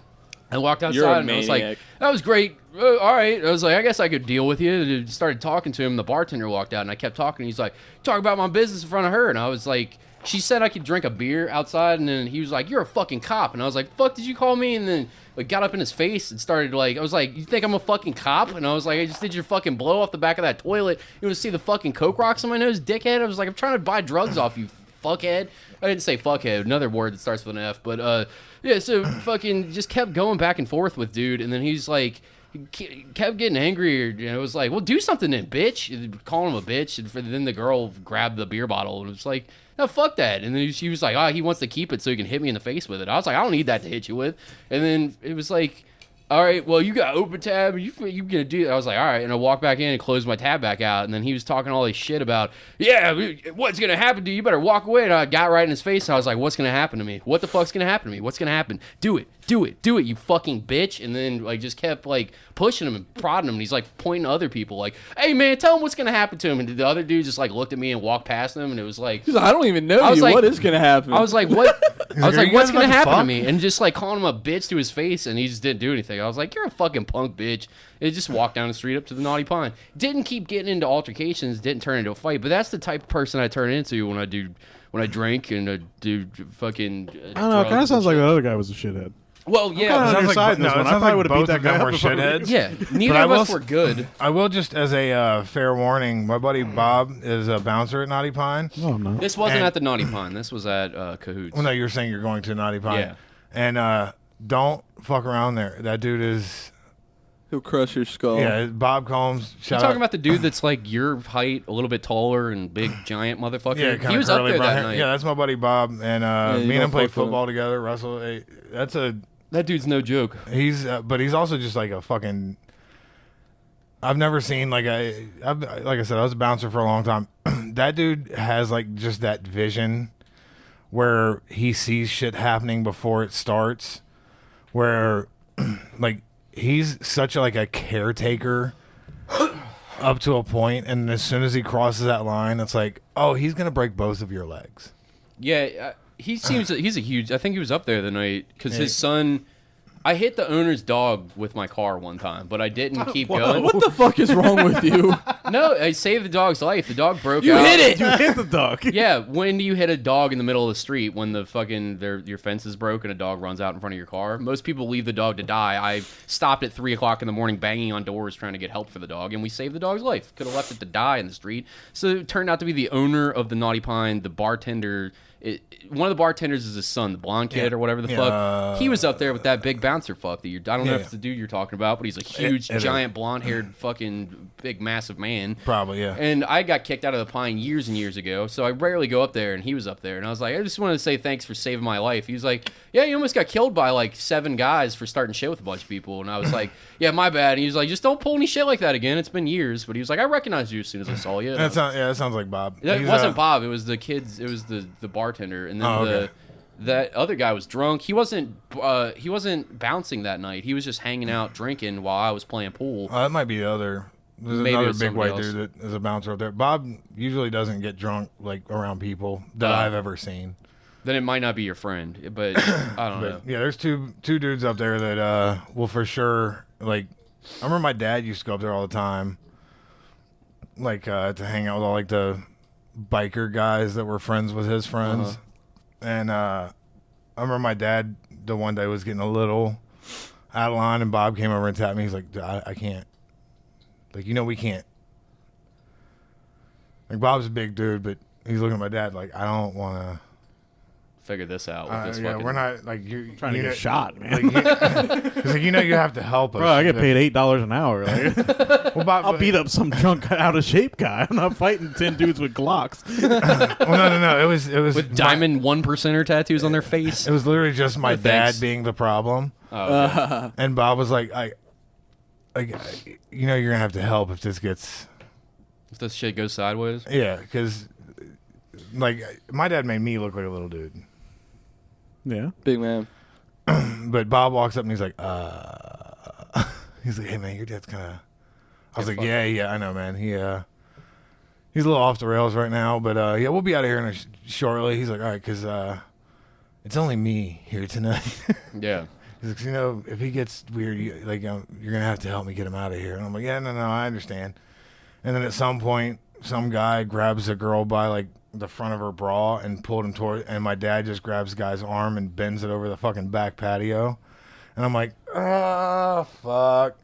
I walked outside You're a and I was like, maniac. that was great. All right. I was like, I guess I could deal with you. And started talking to him. The bartender walked out and I kept talking. He's like, talk about my business in front of her. And I was like, she said I could drink a beer outside, and then he was like, you're a fucking cop. And I was like, fuck did you call me? And then like got up in his face and started like, I was like, you think I'm a fucking cop? And I was like, I just did your fucking blow off the back of that toilet. You want to see the fucking coke rocks on my nose, dickhead? I was like, I'm trying to buy drugs off you, fuckhead. I didn't say fuckhead, another word that starts with an F. But yeah, so fucking just kept going back and forth with dude. And then he's like, he kept getting angrier. And it was like, well, do something then, bitch. Calling him a bitch. And then the girl grabbed the beer bottle and it was like, no, fuck that. And then she was like, oh, he wants to keep it so he can hit me in the face with it. I was like, I don't need that to hit you with. And then it was like, all right, well, you got open tab. You gonna do that? I was like, all right. And I walked back in and closed my tab back out. And then he was talking all this shit about, yeah, what's going to happen to you? You better walk away. And I got right in his face. And I was like, what's going to happen to me? What the fuck's going to happen to me? What's going to happen? Do it, you fucking bitch. And then like just kept like pushing him and prodding him. And he's like pointing to other people like, hey, man, tell him what's going to happen to him. And the other dude just like looked at me and walked past him. And it was like, He's like, I don't even know I was you. like- What is gonna happen? I was like, what? I was Are like, you what's guys going to about to happen to fuck? me? And just like calling him a bitch to his face, and he just didn't do anything. I was like, you're a fucking punk bitch. And just walked down the street up to the Naughty Pine. Didn't keep getting into altercations, didn't turn into a fight, but that's the type of person I turn into when I drink and I do fucking I don't know. It kind of sounds like that other guy was a shithead. Well, kinda yeah. on Sounds your like side bo- in this no, one. it I sounds probably like would've beat both that of guy them up were if I were- shitheads. Yeah, neither But I of us will were good. I will just, as a fair warning, my buddy Bob is a bouncer at Naughty Pine. No, I'm not. This wasn't And- at the Naughty Pine. This was at Cahoots. Well, no, you were saying you're going to Naughty Pine. Yeah. And don't fuck around there. That dude is He'll crush your skull. Yeah, Bob Combs. You Shout talking out. about the dude that's like your height, a little bit taller and big, giant motherfucker? Yeah, he kinda was up curly there brown that hair. night. Yeah, that's my buddy Bob, and you me and don't him played fuck with him. football together. Russell, that's a That dude's no joke. but he's also just like a fucking. I've never seen like like I said, I was a bouncer for a long time. That dude has like just that vision where he sees shit happening before it starts, where like he's such like a caretaker up to a point, and as soon as he crosses that line, it's like, oh, he's gonna break both of your legs. Yeah, he seems he's a huge. I think he was up there the night because his son. I hit the owner's dog with my car one time, but I didn't keep going. What the fuck is wrong with you? No, I saved the dog's life. The dog broke You out. hit it. You hit the dog. Yeah, when do you hit a dog in the middle of the street when the fucking your fence is broke and a dog runs out in front of your car? Most people leave the dog to die. I stopped at 3 o'clock in the morning banging on doors trying to get help for the dog, and we saved the dog's life. Could have left it to die in the street. So it turned out to be the owner of the Naughty Pine, the bartender. One of the bartenders is his son, the blonde kid or whatever the fuck. He was up there with that big bouncer fuck that I don't know if it's the dude you're talking about, but he's a huge, giant, blonde-haired, fucking big, massive man. Probably, yeah. And I got kicked out of the Pine years and years ago, so I rarely go up there, and he was up there. And I was like, I just wanted to say thanks for saving my life. He was like, yeah, you almost got killed by like 7 guys for starting shit with a bunch of people. And I was like, yeah, my bad. And he was like, just don't pull any shit like that again. It's been years. But he was like, I recognized you as soon as I saw you. That sounds like Bob. It wasn't Bob. It was the kids. It was the bartender, and then that other guy was drunk. He wasn't bouncing that night. He was just hanging out drinking while I was playing pool. That might be the other. There's Maybe it another was big white somebody dude that is a bouncer up there. Bob usually doesn't get drunk like around people that I've ever seen. Then it might not be your friend, but I don't know. Yeah, there's two dudes up there that will for sure like. I remember my dad used to go up there all the time, like to hang out with all like the biker guys that were friends with his friends. And I remember my dad the one day was getting a little out of line, and Bob came over and tapped me. He's like, I can't. Like, we can't. Like, Bob's a big dude, but he's looking at my dad like, I don't want to. Figure this out with this Yeah, fucking... we're not, like, you're Trying to get shot, man. Like, it's like, you have to help us. Bro, I get paid $8 an hour. Like, Well, Bob, I'll beat up some drunk, out of shape guy. I'm not fighting 10 dudes with Glocks. Well, no. It was with diamond 1% tattoos on their face. It was literally just my Oh, dad thanks. being the problem. Oh, okay. And Bob was like, you're gonna have to help if this gets, If this shit goes sideways. yeah, because like my dad made me look like a little dude, Yeah. Big man. but Bob walks up and he's like, he's like, hey man, your dad's kind of. I was like, yeah, I know, man. He's a little off the rails right now, but yeah, we'll be out of here shortly. He's like, all right, because it's only me here tonight. Yeah. He's like, if he gets weird, you're gonna have to help me get him out of here. And I'm like, yeah, no, I understand. And then at some point, some guy grabs a girl by like the front of her bra and pulled him toward, and my dad just grabs the guy's arm and bends it over the fucking back patio. And I'm like, oh fuck.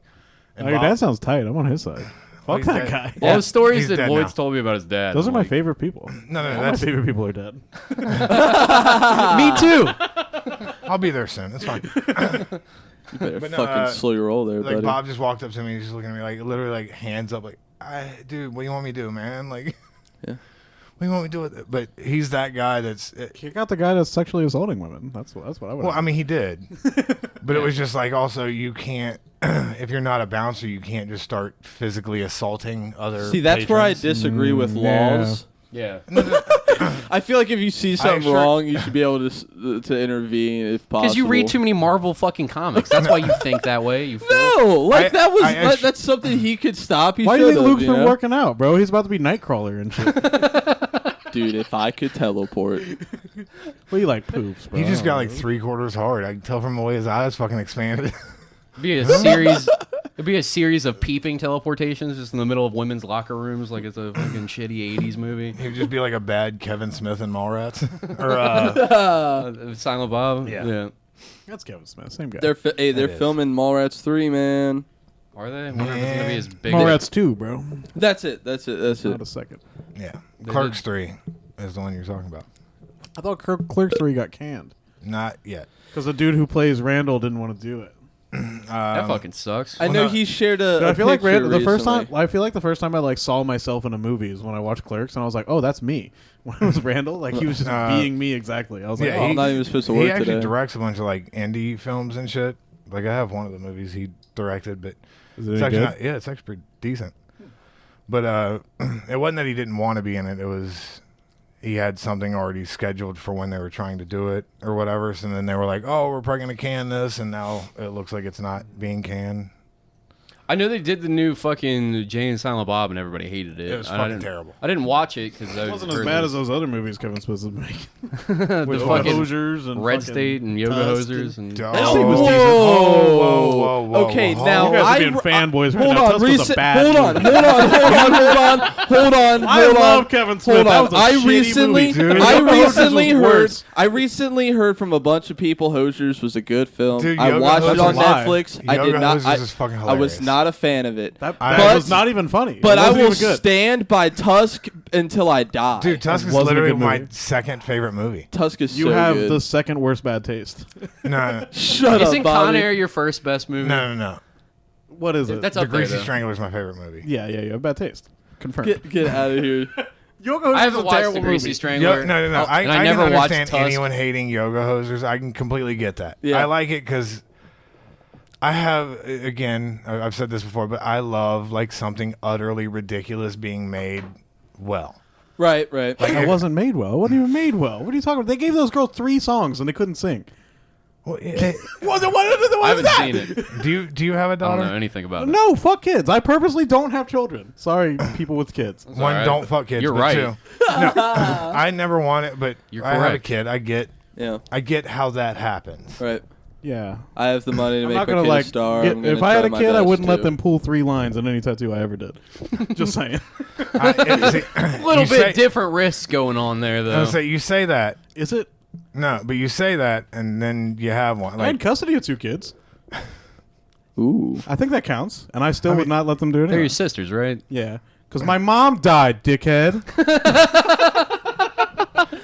And Your Bob- dad sounds tight. I'm on his side. Fuck he's that dead. guy. All the stories he's that dead Lloyd's now. told me about his dad. Those are my like, favorite people. No, All my that's favorite people are dead. Me too. I'll be there soon. It's fine. You better But no, fucking slow your roll there, Like buddy. Bob just walked up to me, he's just looking at me like literally like hands up, like, dude, what do you want me to do, man? Like, Yeah. what do you want me to do with it? But he's that guy that's. Kick out the guy that's sexually assaulting women. That's what I would. Well, I mean, he did, but it was just like also you can't. If you're not a bouncer, you can't just start physically assulting other. See, that's where I patrons. disagree with laws. Yeah. I feel like if you see something sure- wrong, you should be able to intervene if possible. Because you read too many Marvel fucking comics. That's why you think that way. You fool. No, like that was I that's something he could stop. He Why do you think should've, Luke's been know? working out, bro? He's about to be Nightcrawler and shit. Dude, if I could teleport, Well, you like poops, bro. He just got like 3/4 hard. I can tell from the way his eyes fucking expanded. Be a series. It'd be a series of peeping teleportations just in the middle of women's locker rooms, like it's a fucking shitty '80s movie. He'd just be like a bad Kevin Smith in Mallrats, or Silent Bob. Yeah. That's Kevin Smith, same guy. they're It is. filming Mallrats 3, man. Are they? I wonder if it's gonna be as big. Mallrats 2, bro. That's it. Not a second. yeah, Clerks 3 is the one you're talking about. I thought Clerks 3 got canned Not yet. because the dude who plays Randall didn't want to do it. That fucking sucks. I know he shared a. I feel like picture the first recently. time. I feel like the first time I like saw myself in a movie is when I watched Clerks, and I was like, "Oh, that's me." When it was Randall, like he was just being me exactly. I was like, Yeah, "Oh, I'm not even supposed to work He actually today. directs a bunch of like indie films and shit. Like I have one of the movies he directed, but is it it's any actually good?" not, yeah, it's actually pretty decent. But it wasn't that he didn't want to be in it. It was he had something already scheduled for when they were trying to do it or whatever. So then they were like, "Oh, we're probably gonna can this," and now it looks like it's not being canned. I know they did the new fucking Jay and Silent Bob, and everybody hated it. It was I fucking didn't- terrible. I didn't watch it because It wasn't as bad as those other movies Kevin's supposed to make. the With fucking Hosers and Red fucking State and Yoga Tusk Hosers and Oh, That scene was decent. whoa. Okay, whoa. now You guys are being I- fanboys right hold now. on, Tusk was a bad hold on, movie. hold on. I love Kevin Smith. Hold That on. was a I shitty recently, movie, dude. I Yoga Hosers recently was heard. worse. I recently heard from a bunch of people. Hosers was a good film. Dude, I Yoga watched it Hosers on is a lie. Netflix. I Yoga did not. Hosers is fucking I was hilarious. not a fan of it. That But- was not even funny. But It I wasn't will even good. stand by Tusk until I die. Dude, Tusk is wasn't a literally good my movie. second favorite movie. Tusk is You so have good. the second worst bad taste. No, Shut Isn't up, Con Bobby. Air your first best movie? no. What is it? That's The up there, Greasy though. Strangler is my favorite movie. yeah, you have bad taste. Confirmed. Get out of here. Yoga Hosers I haven't is a watched terrible The Greasy movie. Strangler. No. Oh, I and I never can watched understand Tusk. anyone hating Yoga Hosers. I can completely get that. Yeah. I like it because I have, again, I've said this before, but I love like something utterly ridiculous being made well. Right. It wasn't made well. It wasn't even made well. What are you talking about? They gave those girls 3 songs and they couldn't sing. Well, I haven't seen it. do you have a I don't daughter? know anything about it. No, fuck kids. I purposely don't have children. Sorry, people with kids. One, alright. don't fuck kids. You're but right. 2, no, I never want it, but You're I have a correct. kid. Yeah. I get how that happens. Right. Yeah. I have the money to I'm make not my gonna kid like. a star. get- I'm gonna if I had try a my kid, I best wouldn't let to. them pull 3 lines in any tattoo I ever did. Just saying. A little bit different risks going on there, though. You say that. Is it? No, but you say that, and then you have one. I had Like, custody of 2 kids. Ooh. I think that counts, and I still would not let them do it. They're Anyway. your sisters, right? Yeah, because my mom died, dickhead.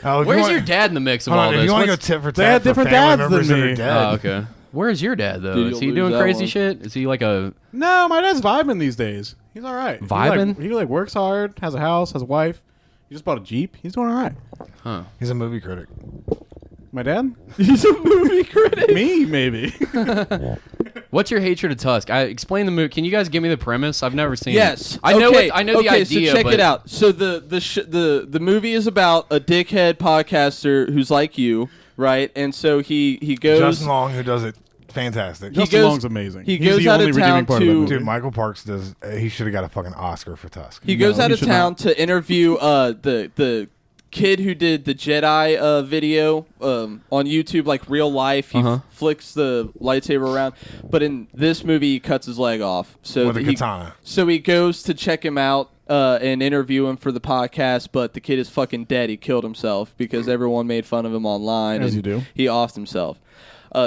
oh, if Where's you want, your dad in the mix of Hold all on, if this? you want to go What's- tit for They tat had for different family dads members than that are me. dead. Oh, okay. Where's your dad, though? Dude, Is he you'll doing lose that crazy one. shit? Is he like a... No, my dad's vibing these days. He's all right. Vibing? He works hard, has a house, has a wife. He just bought a Jeep. He's doing all right. Huh. He's a movie critic. My dad? He's a movie critic. Me, maybe. What's your hatred of Tusk? Explain the movie. Can you guys give me the premise? I've never seen Yes. it. I know okay. it. I know the idea, so check but it out. So the movie is about a dickhead podcaster who's like you, right? And so he goes. Justin Long, who does it fantastic. Justin goes- Long's amazing. he He's goes the out only of redeeming town part of that to- movie. Dude, Michael Parks does. He should have got a fucking Oscar for Tusk. He goes No, out he of should town not. to interview the kid who did the Jedi video on YouTube, like real life. He flicks the lightsaber around, but in this movie, he cuts his leg off. So With a katana. So he goes to check him out and interview him for the podcast, but the kid is fucking dead. He killed himself because everyone made fun of him online. As and you do. He offed himself.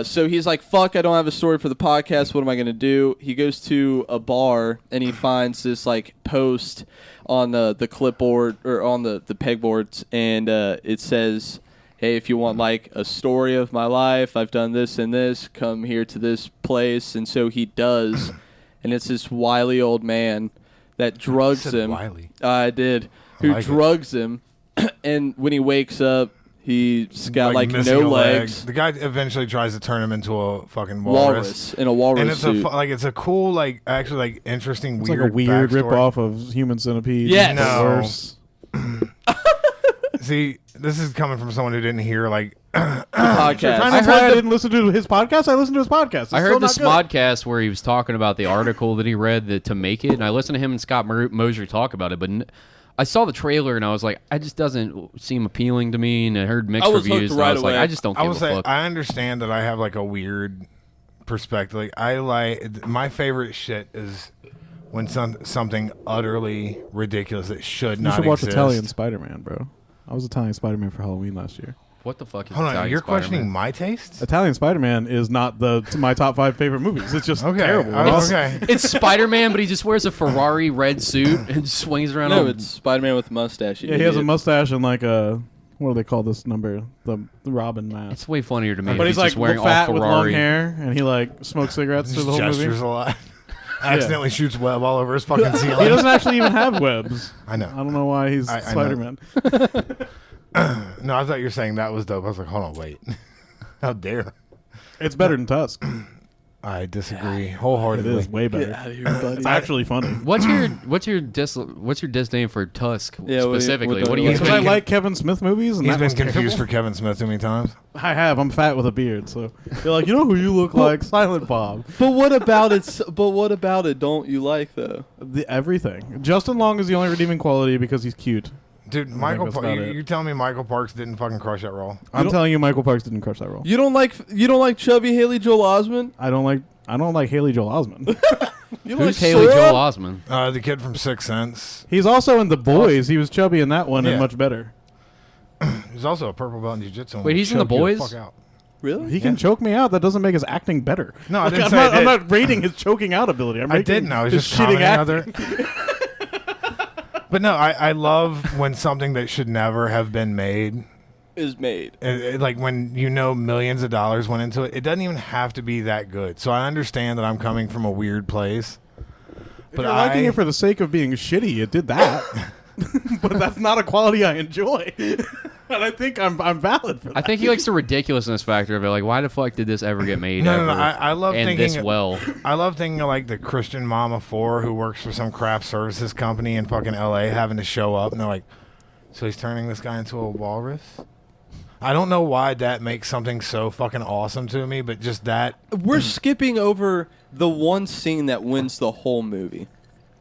So he's like, fuck, I don't have a story for the podcast. What am I going to do? He goes to a bar and he finds this like post on the clipboard or on the pegboards. And it says, hey, if you want like a story of my life, I've done this and this, come here to this place. And so he does. And it's this wily old man that drugs said him. wily. I did. Who like it. drugs him. And when he wakes up, he's got like missing no a leg. legs. The guy eventually tries to turn him into a fucking walrus. In a walrus And it's suit. it's a cool, like, actually, like, interesting, It's weird like a weird backstory. rip-off of Human Centipede. Yes. but No. worse. See, this is coming from someone who didn't hear, like, podcast. Trying to I imply heard I the- didn't listen to his podcast. I listened to his podcast. It's I still heard the not good. Smodcast where he was talking about the article that he read to make it, and I listened to him and Scott Mosier talk about it, but I saw the trailer and I was like, it just doesn't seem appealing to me, and I heard mixed I was hooked reviews, and right I was like, away. I just don't I give will a say, fuck. I understand that I have, like, a weird perspective. Like, I like, my favorite shit is when something utterly ridiculous that should You not should watch exist. Italian Spider-Man, bro. I was Italian Spider-Man for Halloween last year. What the fuck is Hold on, Italian you're Spider-Man? questioning my tastes? Italian Spider-Man is not my top 5 favorite movies. It's just Okay. terrible. Okay. It's Spider-Man, but he just wears a Ferrari red suit and swings around. No, on it's Spider-Man with a mustache. you Yeah, he has a idiot. mustache and like a what do they call this number? The Robin mask. It's way funnier to me. But if he's just like wearing all fat with long Ferrari. hair, and he like smokes cigarettes through the whole Gestures movie. a lot. Accidentally shoots web all over his fucking ceiling. He doesn't actually even have webs. I know. I don't know why he's I know. Spider-Man. No, I thought you were saying that was dope. I was like, hold on, wait. How dare. It's better than Tusk. I disagree It wholeheartedly. is way better. Get out of here, buddy. It's actually funny. What's your disdain for Tusk Yeah, specifically? what What do do you you- Because think? I like Kevin Smith movies, and He's that been was confused terrible. for Kevin Smith too many times. I have. I'm fat with a beard, so they're like, you know who you look like? Silent Bob. But what about it? But what about it? Don't you like though? Everything. Justin Long is the only redeeming quality because he's cute. Dude, think Michael, that's about it. you telling me Michael Parks didn't fucking crush that role? I'm don't- telling you, Michael Parks didn't crush that role. You don't like chubby Haley Joel Osment? I don't like Haley Joel Osment. You don't Who's like Haley Sora? Joel Osment? The kid from Sixth Sense. He's also in The Boys. He was chubby in that one Yeah. and much better. He's also a purple belt in jiu-jitsu. and Wait, will he's in The choke you the Boys? fuck out. Really? He can choke me out. That doesn't make his acting better. No, I Like, didn't I'm say not, I I'm did. not rating his choking out ability. I'm I rating didn't. I was his just commenting acting. other. But no, I love when something that should never have been made, Is made. like when you know millions of dollars went into it. It doesn't even have to be that good. So I understand that I'm coming from a weird place. If But you're liking it for the sake of being shitty, it did that. But that's not a quality I enjoy. And I think I'm valid for that. I think he likes the ridiculousness factor of it. Like, why the fuck did this ever get made? No, ever? no, no, I love and thinking this well. I love thinking of like the Christian mom of four who works for some craft services company in fucking LA having to show up and they're like, so he's turning this guy into a walrus? I don't know why that makes something so fucking awesome to me, but just that. We're skipping over the one scene that wins the whole movie,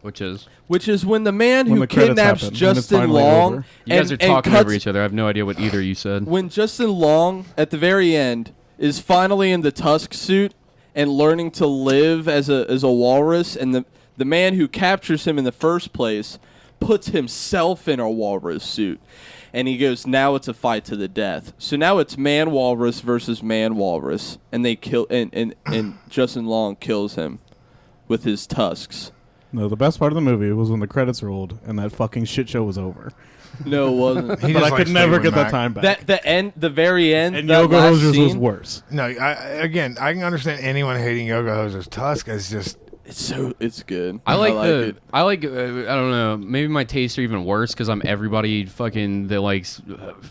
Which is which is when the man When who the credits kidnaps happen, when it's Justin finally Long. over. you guys are and talking cuts- over each other. I have no idea what either you said. When Justin Long, at the very end, is finally in the Tusk suit and learning to live as a walrus, and the man who captures him in the first place puts himself in a walrus suit. And he goes, now it's a fight to the death. So now it's man walrus versus man walrus, and they kill and Justin Long kills him with his tusks. No, the best part of the movie was when the credits rolled and that fucking shit show was over. No, it wasn't. He But just I could likes never Fleetwood get that Mac. time back. The very end, and that Yoga last Hosers was scene, worse. No, again, I can understand anyone hating Yoga Hosers. Tusk is just. It's good. I like it. I don't know, maybe my tastes are even worse because I'm everybody fucking that likes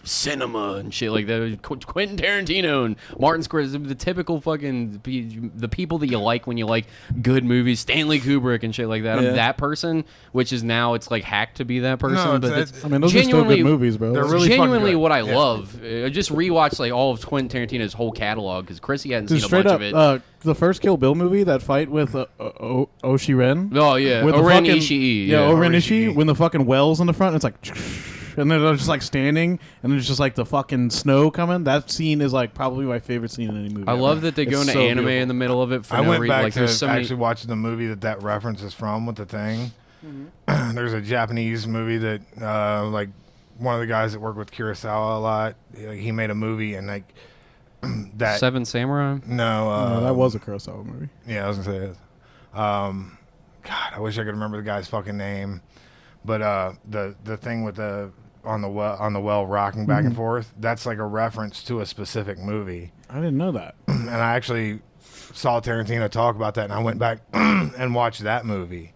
cinema and shit like that. Quentin Tarantino and Martin Scorsese, the typical fucking the people that you like when you like good movies, Stanley Kubrick and shit like that. Yeah. I'm that person, which is now it's like hacked to be that person. No, but it's- it's I mean, those are still genuinely- good movies, bro. They're it's really fucking genuinely good. what I Yeah. love. I just rewatched like all of Quentin Tarantino's whole catalog because Chrissy hadn't Dude, seen a straight bunch up, of it. the first Kill Bill movie, that fight with Oshi Ren. Oh yeah, With the Oren fucking- Ishii. Yeah, Oren Ishii, Ishii. when the fucking well's in the front, it's like, and then they're just like standing, and there's just like the fucking snow coming. That scene is like probably my favorite scene in any movie. I ever. love that they go It's into so anime beautiful. in the middle of it for I no went reason. back Like to there's so many. actually watching the movie that reference is from with the thing. There's a Japanese movie that like one of the guys that worked with Kurosawa a lot. He made a movie and like that. Seven Samurai. No, No, that was a Kurosawa movie. Yeah, I was gonna say it. God, I wish I could remember the guy's fucking name. But the thing with the on the well rocking back and forth, that's like a reference to a specific movie. I didn't know that. And I actually saw Tarantino talk about that, and I went back and watched that movie.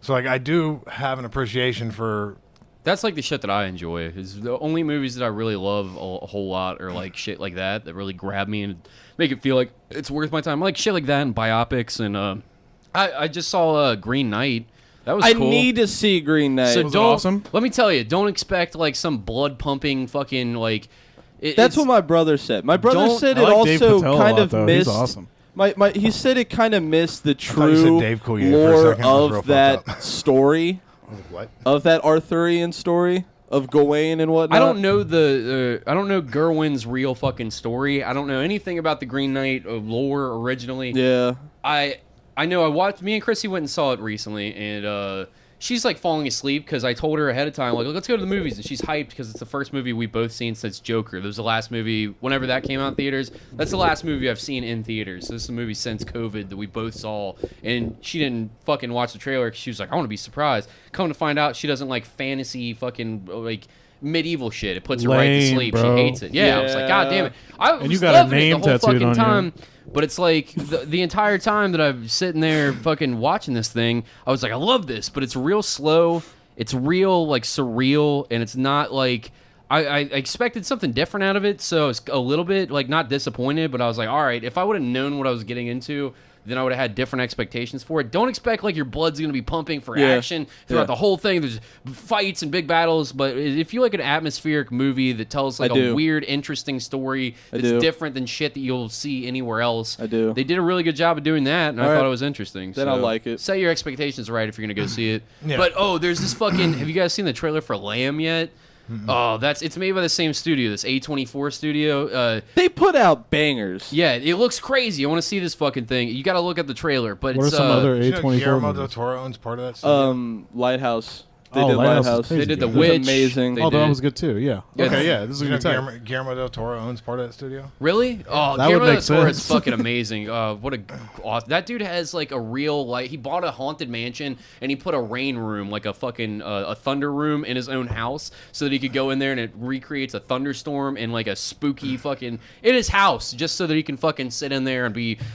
So like I do have an appreciation for. That's like the shit that I enjoy. Is the only movies that I really love a whole lot are like shit like that really grab me and make it feel like it's worth my time. I like shit like that and biopics and I just saw Green Knight. That was I cool. need to see Green Knight. So Was it don't. awesome? Let me tell you, don't expect like some blood pumping fucking like. That's what my brother said. My brother Don't- said I it like Dave also Patel a kind lot, of though. missed. He's awesome. He said it kind of missed the thought you said true Dave Coulier for a lore second. I was real of that fucked up. story, What? of that Arthurian story of Gawain and whatnot. I don't know I don't know Gerwin's real fucking story. I don't know anything about the Green Knight lore originally. Yeah. I know I watched. Me and Chrissy went and saw it recently, and she's like falling asleep because I told her ahead of time, like, let's go to the movies, and she's hyped because it's the first movie we've both seen since Joker. That was the last movie whenever that came out in theaters. That's the last movie I've seen in theaters. So this is a movie since COVID that we both saw, and she didn't fucking watch the trailer because she was like, I want to be surprised. Come to find out, she doesn't like fantasy fucking like medieval shit. It puts her right to Lame, sleep. bro. She hates it. Yeah, I was like, God damn it. I was you got a loving name it the whole tattooed fucking on you. time. But it's like the entire time that I'm sitting there fucking watching this thing, I was like, I love this, but it's real slow. It's real like surreal, and it's not like I expected something different out of it, so I was a little bit like not disappointed, but I was like, all right, if I would have known what I was getting into, then I would have had different expectations for it. Don't expect like your blood's going to be pumping for action throughout the whole thing. There's fights and big battles, but if you like an atmospheric movie that tells like a weird, interesting story that's different than shit that you'll see anywhere else, I do. They did a really good job of doing that, and I thought it was interesting. Then so I like it. Set your expectations right if you're going to go see it. Yeah. But there's this fucking. Have you guys seen the trailer for Lamb yet? Oh, it's made by the same studio, this A24 studio. They put out bangers. Yeah, it looks crazy. I want to see this fucking thing. You got to look at the trailer, but What are it's some other You know A24 Guillermo movies? del Toro owns part of that studio. Lighthouse. They Oh, did Lighthouse is Lighthouse. crazy. they did The It was Witch. amazing. They Oh, that did- was good too. Yeah. Yeah. Okay. Yeah. This is a You know good time. Guillermo del Toro owns part of that studio. Really? Oh, That would Guillermo del make Toro is sense. fucking amazing. That dude has like a real he bought a haunted mansion and he put a rain room, like a fucking a thunder room in his own house, so that he could go in there and it recreates a thunderstorm and like a spooky fucking in his house, just so that he can fucking sit in there and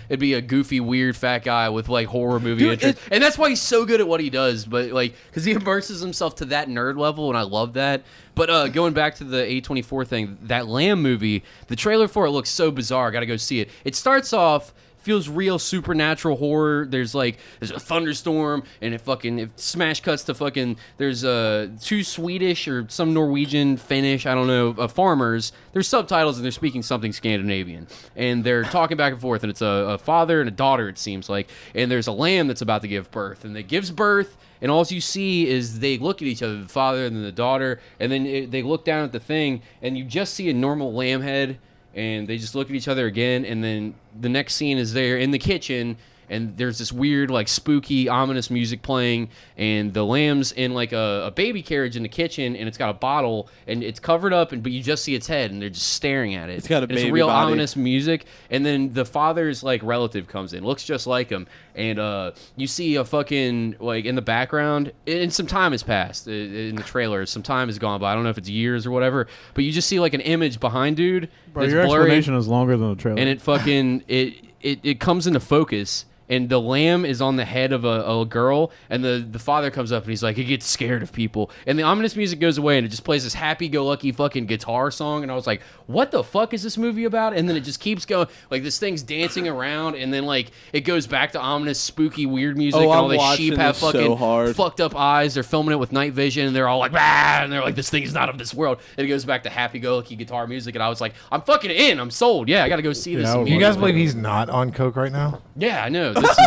it'd be a goofy, weird fat guy with like horror movie interest. And that's why he's so good at what he does. But like, because he immerses himself to that nerd level, and I love that. But going back to the A24 thing, that Lamb movie, the trailer for it looks so bizarre. I gotta go see it. It starts off, feels real supernatural horror. There's a thunderstorm, and it smash cuts to fucking, there's two Swedish or some Norwegian, Finnish, I don't know, farmers. There's subtitles and they're speaking something Scandinavian, and they're talking back and forth, and it's a father and a daughter, it seems like, and there's a lamb that's about to give birth, and it gives birth, and all you see is they look at each other, the father and then the daughter, and then they look down at the thing, and you just see a normal lamb head, and they just look at each other again, and then the next scene is they're in the kitchen, and there's this weird, like, spooky, ominous music playing, and the lamb's in, like, a baby carriage in the kitchen, and it's got a bottle, and it's covered up, but you just see its head, and they're just staring at it. It's got a And it's baby real body. ominous music, and then the father's, like, relative comes in, looks just like him, and you see a fucking, like, in the background, and some time has passed in the trailer. Some time has gone by. I don't know if it's years or whatever, but you just see, like, an image behind dude. Bro, that's your blurry, explanation is longer than the trailer. and it fucking it comes into focus, and the lamb is on the head of a girl, and the father comes up and he's like, he gets scared of people, and the ominous music goes away, and it just plays this happy-go-lucky fucking guitar song, and I was like, what the fuck is this movie about? And then it just keeps going, like, this thing's dancing around, and then like it goes back to ominous, spooky, weird music, and all I'm the sheep watching have this so fucking hard. fucked up eyes. They're filming it with night vision, and they're all like, ah, and they're like, this thing is not of this world. And it goes back to happy-go-lucky guitar music, and I was like, I'm fucking in. I'm sold. Yeah, I gotta go see this. Yeah, I would You guys immediately. believe he's not on coke right now? Yeah, I know. This is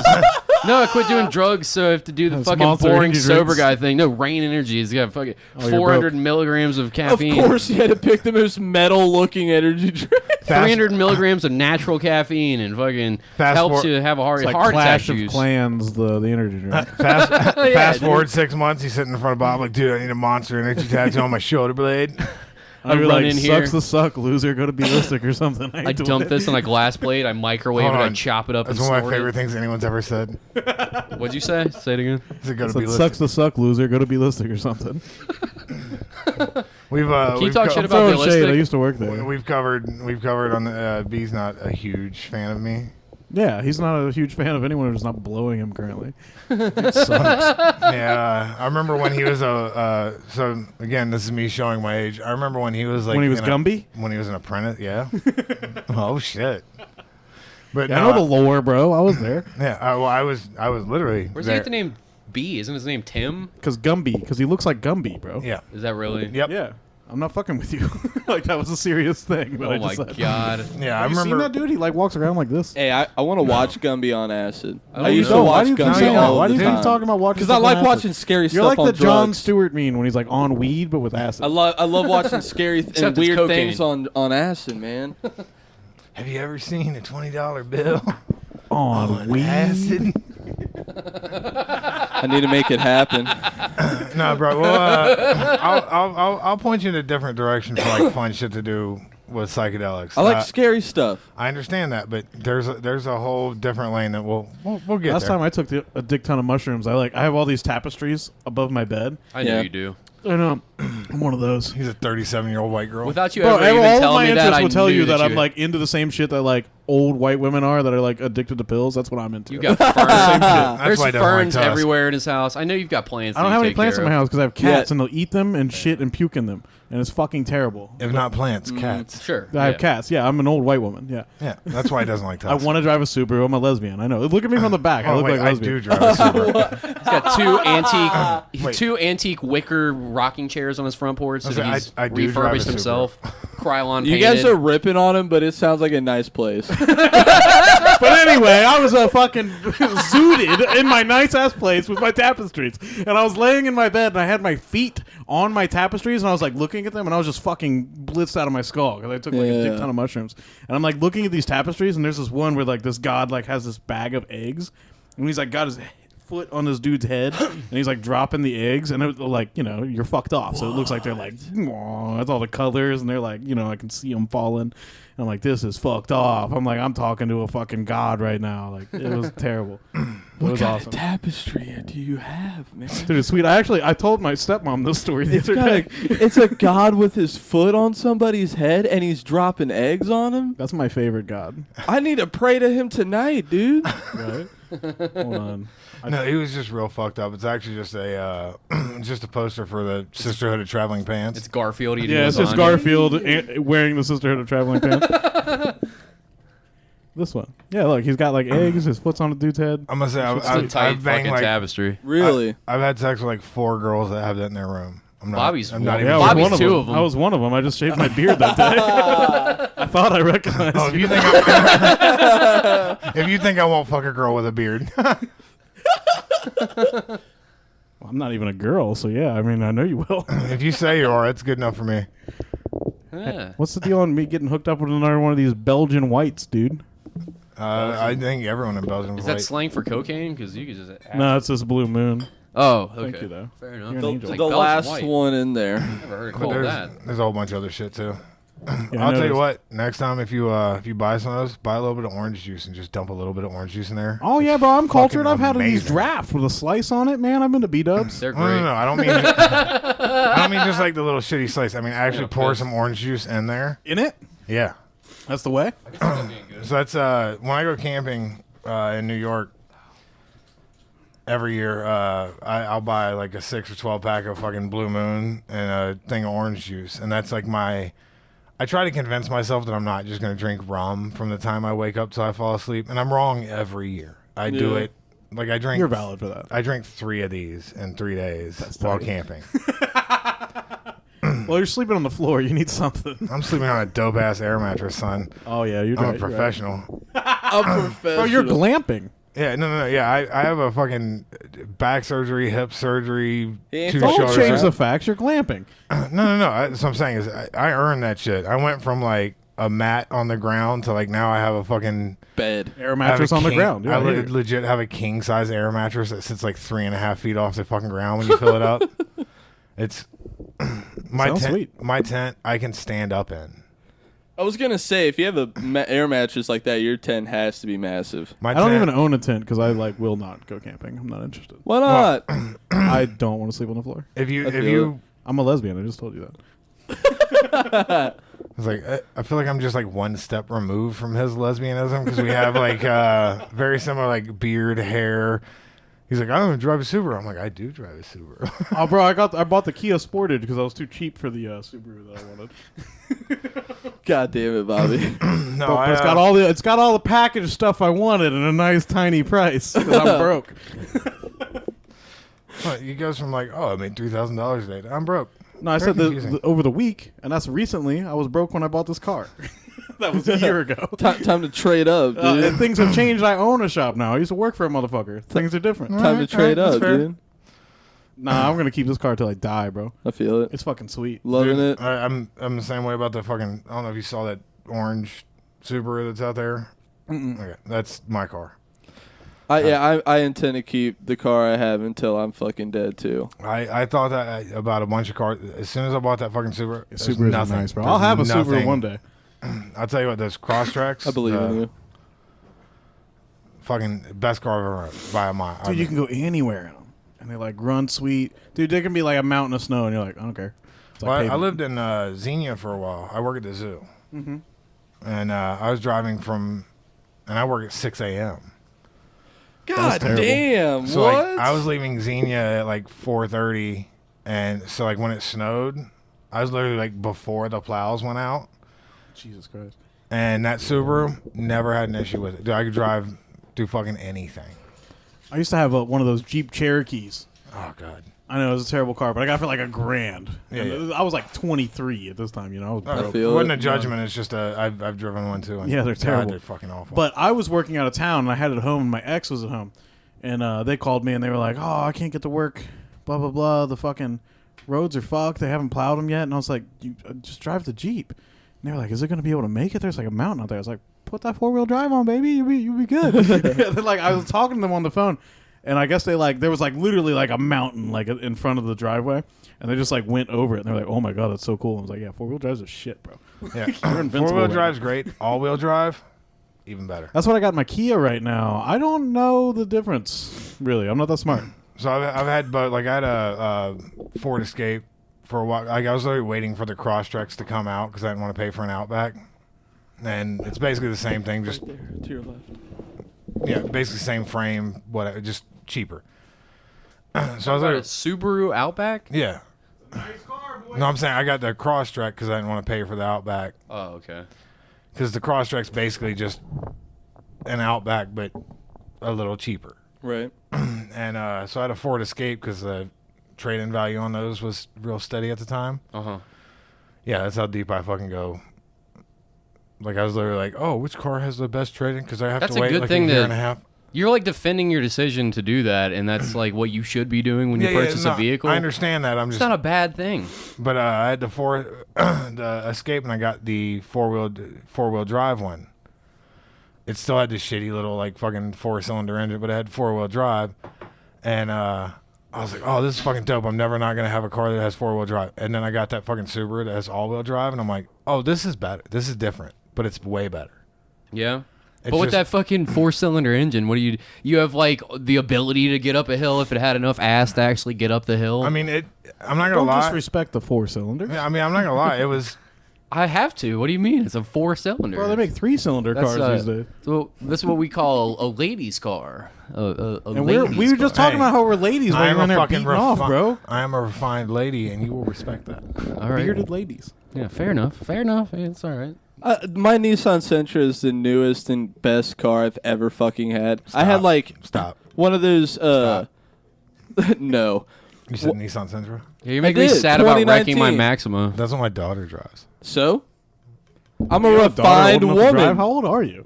no. I quit doing drugs, so I have to do the That's fucking Monster boring Energy sober drinks. guy thing. No, Rain Energy. It's got fucking you're 400 broke. milligrams of Of caffeine. course, you had to pick the most metal-looking energy drink. 300 milligrams of natural caffeine, and fucking Fast helps forward- you have a heart It's like attack Clash of juice. Clans, the energy drink. Fast forward 6 months, he's sitting in front of Bob like, dude, I need a Monster Energy tattoo on my shoulder blade. I I'd be run like, in here. sucks the suck, loser, go to Ballistic or something. I dump this on a glass plate. I microwave it. Hold I on. chop it up. That's and one of my snort favorite it. things anyone's ever said. What'd you say? Say it again. Is it going to So be it listed? sucks the suck, loser, go to Ballistic or something. We've Can you we've talk co- shit about Throwing shade, I Ballistic? used to work there. We've covered on the B's not a huge fan of me. Yeah, he's not a huge fan of anyone who's not blowing him currently. It sucks. Yeah, I remember when he was so again, this is me showing my age. I remember when he was like When he was Gumby? when he was an apprentice. Yeah. Oh shit. But I no, know the lore, bro. I was there. yeah. Well, I was literally. Where's there. he get the name B? Isn't his name Tim? Because Gumby, because he looks like Gumby, bro. Yeah. Is that really? Yep. Yeah. I'm not fucking with you. Like, that was a serious thing. That I Oh my just said. god. Yeah, I Have you remember. seen that dude? He, like, walks around like this. Hey, I want to watch Gumby on acid. I don't I used know. to Why watch do you keep Gumby saying that? all Why do the you keep time. talking about watching Because I stuff like on acid? watching scary You're stuff like on the Jon drugs. Stewart meme when he's, like, on weed, but with acid. I love watching scary Except and it's weird cocaine. things on acid, man. Have you ever seen a $20 bill on weed? acid? I need to make it happen. No, bro. Well, I'll point you in a different direction for like fun shit to do with psychedelics. I like scary stuff. I understand that, but there's a whole different lane that we'll get Last there. time I took a dick ton of mushrooms, I have all these tapestries above my bed. I know Yeah. you do. I know. I'm one of those. He's a 37-year-old white girl. Without you Bro, ever even all of telling my me that, interests I will tell knew you that I'm you- like into the same shit that like old white women are that are like addicted to pills. That's what I'm into. You got ferns. That's There's why he doesn't like ferns Tusk. everywhere in his house. I know you've got plants. I don't that have you any take plants in care my of. house because I have cats Yeah. and they'll eat them and shit and puke in them, and it's fucking terrible. If not plants, cats. Sure. I have yeah. cats. Yeah, I'm an old white woman. Yeah. Yeah, that's why he doesn't like I Tusk. want to drive a Subaru. I'm a lesbian. I know. Look at me from the back. I Oh, look wait, like a I lesbian. do drive a Subaru. He's got Wait. two antique wicker rocking chairs on his front porch I that said, he's I do drive a refurbished Subaru. himself. Krylon You painted. guys are ripping on him, but it sounds like a nice place. But anyway, I was fucking zooted in my nice ass place with my tapestries, and I was laying in my bed and I had my feet on my tapestries and I was like looking at them and I was just fucking blitzed out of my skull because I took like a dick ton of mushrooms, and I'm like looking at these tapestries and there's this one where like this god like has this bag of eggs and he's like got his foot on this dude's head and he's like dropping the eggs and it, like, you know, you're fucked off, so it looks like they're like, "Aw," that's all the colors and they're like, you know, I can see them falling. And I'm like, this is fucked off. I'm like, I'm talking to a fucking god right now. Like, it was terrible. It was awesome. Tapestry do you have, man? Dude, it's sweet. I told my stepmom this story the other day. It's a god with his foot on somebody's head and he's dropping eggs on him. That's my favorite god. I need to pray to him tonight, dude. Right? Hold on. No, he was just real fucked up. It's actually just a just a poster for the Sisterhood of Traveling Pants. It's Garfield eating Yeah, it's just lasagna. Garfield wearing the Sisterhood of Traveling Pants. This one. Yeah, look, he's got like eggs. His foot's on the dude's head. I'm gonna say It's a I've tight banged fucking like tapestry. Really? I've had sex with like 4 girls that have that in their room. I'm not. Bobby's I'm not one. even. Yeah, I was Bobby's one of two them. of them. I was one of them. I just shaved my beard that day. I thought I recognized Oh, if you. you think I, if you think I won't fuck a girl with a beard, I'm not even a girl, so yeah, I mean, I know you will. if you say you are, it's good enough for me. Yeah. What's the deal on me getting hooked up with another one of these Belgian whites, dude? I think everyone in Belgium Is is that white. slang for cocaine? Because you could just. No, it's this blue moon. Oh, okay. Thank you, though. Fair enough. You're an The, angel. It's like the Belgian last white. one in there. Never heard it But called there's, that. there's a whole bunch of other shit too. Yeah, I I'll tell you noticed. what. Next time, if you buy some of those, buy a little bit of orange juice and just dump a little bit of orange juice in there. Oh yeah, bro, I'm cultured. I've had these amazing. draft with a slice on it, man. I've been to B-dubs. They're No, great. no, I don't mean. I don't mean just like the little shitty slice. I mean actually Yeah, pour piss. some orange juice in there. In it? Yeah. That's the way? So that's when I go camping in New York. Every year, I'll buy like a 6 or 12 pack of fucking Blue Moon and a thing of orange juice, and that's like my. I try to convince myself that I'm not just gonna drink rum from the time I wake up till I fall asleep, and I'm wrong every year. I do Yeah. it like I drink. You're valid for that. I drink 3 of these in 3 days while tight. camping. Well, you're sleeping on the floor. You need something. I'm sleeping on a dope ass air mattress, son. Oh yeah, you're I'm right. a professional. I'm professional. Oh, you're glamping. Yeah, no, yeah. I have a fucking back surgery, hip surgery, He 2 ain't Don't shoulder change surgeries. the facts. You're glamping. No. That's what I'm saying is I earned that shit. I went from like a mat on the ground to like now I have a fucking bed. Air I have mattress a on the king- ground. Yeah, I I hear you. legit have a king size air mattress that sits like 3.5 feet off the fucking ground when you fill it up. It's my Sounds tent. sweet. My tent I can stand up in. I was gonna say if you have a air mattress like that, your tent has to be massive. My I don't tent, even own a tent because I like will not go camping. I'm not interested. Why not? I don't want to sleep on the floor. If you I if feel you I'm a lesbian. I just told you that. it's like I feel like I'm just like one step removed from his lesbianism because we have like very similar like beard, hair. He's like, I don't drive a Subaru. I'm like, I do drive a Subaru. Oh, bro, I bought the Kia Sportage because I was too cheap for the Subaru that I wanted. God damn it, Bobby. No, But it's got all the package stuff I wanted at a nice tiny price 'cause I'm broke. he goes from like, oh, I made $3,000 a day. I'm broke. No, I Very said confusing. over the week, and that's recently. I was broke when I bought this car. That was a year ago. Time to trade up, dude. And things have changed. I own a shop now. I used to work for a motherfucker. Things are different. Time to Alright, trade that's up, fair. dude. Nah, I'm gonna keep this car till I die, bro. I feel it. It's fucking sweet. Loving Dude, it. I'm the same way about the fucking. I don't know if you saw that orange Subaru that's out there. Okay, that's my car. I intend to keep the car I have until I'm fucking dead too. I thought that about a bunch of cars. As soon as I bought that fucking Subaru, there's Subarus are nothing. nice, bro. There's I'll have a nothing. Subaru one day. I'll tell you what, those cross tracks. I believe in you. Fucking best car I've ever owned by a mile. Dude, you can go anywhere in them. and they like run sweet, dude. They can be like a mountain of snow, and you're like, I don't care. It's like Well, I pavement. lived in Xenia for a while. I work at the zoo, and I was driving and I work at 6 a.m. God terrible. damn! So what? like, I was leaving Xenia at like 4:30, and so like when it snowed, I was literally like before the plows went out, Jesus Christ. and that Subaru never had an issue with it. Dude, I could drive through fucking anything. I used to have one of those Jeep Cherokees. Oh god. I know it was a terrible car, but I got it for like $1,000. Yeah, And yeah. I was like 23 at this time, you know. I was broke. It feel wasn't it. a judgment. It's just I've driven one too. And Yeah, they're God, terrible. they're fucking awful. But I was working out of town, and I had it at home, and my ex was at home. And they called me, and they were like, oh, I can't get to work, blah, blah, blah. The fucking roads are fucked. They haven't plowed them yet. And I was like, you just drive the Jeep. And they were like, is it going to be able to make it? There's like a mountain out there. I was like, put that four-wheel drive on, baby. You'll be good. And then, like, I was talking to them on the phone, and I guess they like there was like literally like a mountain like in front of the driveway, and they just like went over it, and they're like, "Oh my god, that's so cool!" I was like, "Yeah, four-wheel drives are shit, bro." yeah, You're invincible four-wheel right drive's great. All-wheel drive, even better. That's what I got in my Kia right now. I don't know the difference really. I'm not that smart. So I've had both. Like I had a Ford Escape for a while. Like I was literally waiting for the Crosstrex to come out because I didn't want to pay for an Outback. And it's basically the same thing, just Right there, to your left. yeah, basically same frame, whatever, just cheaper. So I was About a like, Subaru Outback? yeah. No, I'm saying I got the Crosstrek because I didn't want to pay for the Outback. Oh, okay. Because the Crosstrek's basically just an Outback, but a little cheaper. Right. And so I had a Ford Escape because the trade-in value on those was real steady at the time. Uh-huh. Yeah, that's how deep I fucking go. Like I was literally like, oh, which car has the best trade-in? Because I have That's to a wait good like thing a year that- and a half. You're like defending your decision to do that, and that's like what you should be doing when you purchase no, a vehicle. I understand that. I'm It's just, not a bad thing. but I had the Escape, and I got the four-wheel drive one. It still had this shitty little like fucking 4-cylinder engine, but it had 4-wheel drive, and I was like, oh, this is fucking dope. I'm never not gonna have a car that has 4-wheel drive. And then I got that fucking Subaru that has all-wheel drive, and I'm like, oh, this is better. This is different, but it's way better. Yeah. It's But with just- that fucking 4-cylinder engine, what do you have like the ability to get up a hill if it had enough ass to actually get up the hill? I mean, I'm not gonna Don't lie. disrespect the 4-cylinder. Yeah, I mean, I'm not gonna lie. It was. I have to. What do you mean? It's a 4-cylinder. Bro, they make 3-cylinder That's, cars these days. So this is what we call a ladies' car. A And ladies' we were just car. talking about how we're ladies while I you're am in a there fucking beating off, bro. I am a refined lady, and you will respect that. All right. Bearded ladies. Yeah, fair enough. Fair enough. Yeah, it's all right. My Nissan Sentra is the newest and best car I've ever fucking had. I had like Stop. one of those. No. You said Nissan Sentra. Yeah, you make me did, sad about wrecking my 2019. Maxima. That's what my daughter drives. So? I'm a You have a daughter refined old enough to drive? woman. How old are you?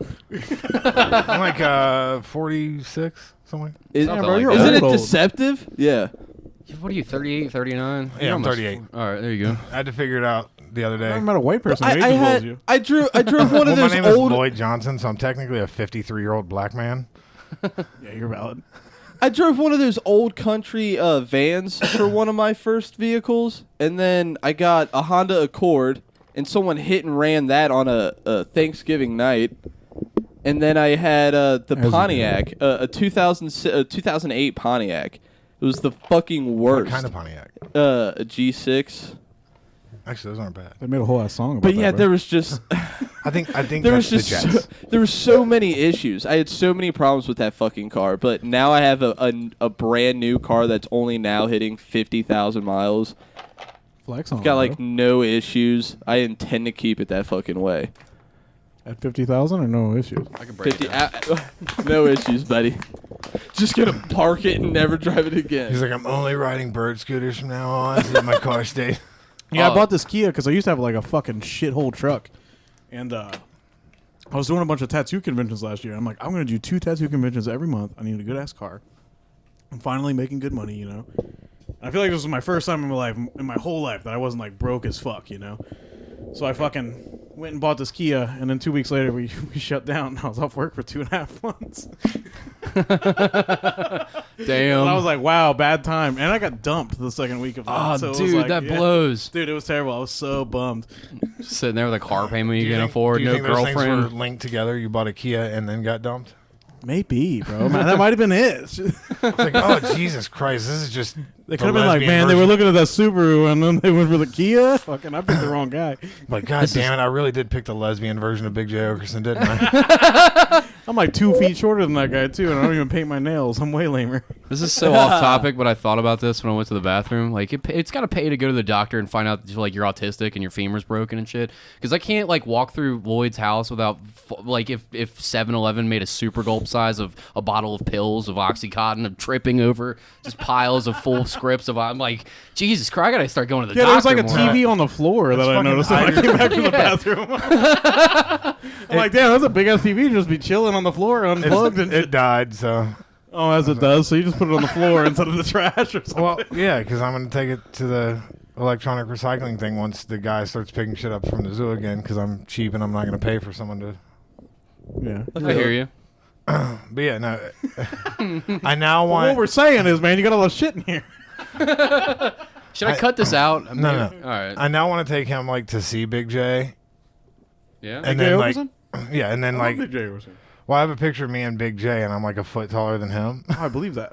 I'm like 46, something. Is, Something bro, like you're that. isn't it old. deceptive? Yeah. What are you, 38, 39? Yeah, You're I'm almost- 38. All right, there you go. I had to figure it out the other I day. never met a white person who I ages as well as had you. I drove one Well, of my those name is old Lloyd Johnson, so I'm technically a 53-year-old black man. Yeah, you're valid. I drove one of those old country vans for one of my first vehicles, and then I got a Honda Accord, and someone hit and ran that on a Thanksgiving night. And then I had the As you Pontiac, a 2008 Pontiac. It was the fucking What worst. kind of Pontiac? A G6. Actually, those aren't bad. They made a whole ass song about But that, yeah, bro. there was just I think there was that's just the Jets. there were so many issues. I had so many problems with that fucking car. But now I have a brand new car that's only now hitting 50,000 miles. Flex on Got it, like bro. no issues. I intend to keep it that fucking way. At 50,000 or no issues? I can break 50, it down. no issues, buddy. Just gonna park it and never drive it again. He's like, I'm only riding bird scooters from now on. So my car stays. Yeah, Oh. I bought this Kia because I used to have like a fucking shithole truck, and I was doing a bunch of tattoo conventions last year. I'm like, I'm gonna do 2 tattoo conventions every month. I need a good ass car. I'm finally making good money, you know. And I feel like this was my first time in my life, in my whole life, that I wasn't like broke as fuck, you know. So I fucking went and bought this Kia, and then 2 weeks later we shut down. I was off work for 2.5 months. Damn. And I was like, wow, bad time. And I got dumped the second week of that. oh, So it was dude, like, that yeah. blows. Dude, it was terrible. I was so bummed. Just sitting there with a car payment you Do can think- afford, do you no think those things were girlfriend. linked together? You bought a Kia and then got dumped? Maybe, bro. Man, that might have been it. It's like, oh Jesus Christ, this is just. They could have been like, man, they were looking at that Subaru and then they went for the Kia. Fucking, I picked the wrong guy. Like, God damn it, I really did pick the lesbian version of Big J Okerson, didn't I? I'm like 2 feet shorter than that guy too, and I don't even paint my nails. I'm way lamer. This is so off topic, but I thought about this when I went to the bathroom. Like, it's got to pay to go to the doctor and find out that, like, you're autistic and your femur's broken and shit. Because I can't, like, walk through Lloyd's house without, like, if 7-Eleven made a super gulp size of a bottle of pills of Oxycontin, of tripping over just piles of full scripts of. I'm like, Jesus Christ, I gotta start going to the Yeah, doctor. there was like a more. TV on the floor that I fucking noticed when I came back to the bathroom. I'm like, damn, that's a big ass TV just be chilling on the floor unplugged and It shit. died, so. Oh, as it does. So you just put it on the floor instead of the trash or something. Well, yeah, because I'm going to take it to the electronic recycling thing once the guy starts picking shit up from the zoo again, because I'm cheap and I'm not going to pay for someone to. Yeah. I hear you. But yeah, no. I now Well, want. what we're saying is, man, you got a lot of shit in here. Should I cut this out? No. All right. I now want to take him like to see Big J, Yeah. and Jay then like, Okerson? yeah, and then like, Big J Okerson. well, I have a picture of me and Big J, and I'm like a foot taller than him. Oh, I believe that.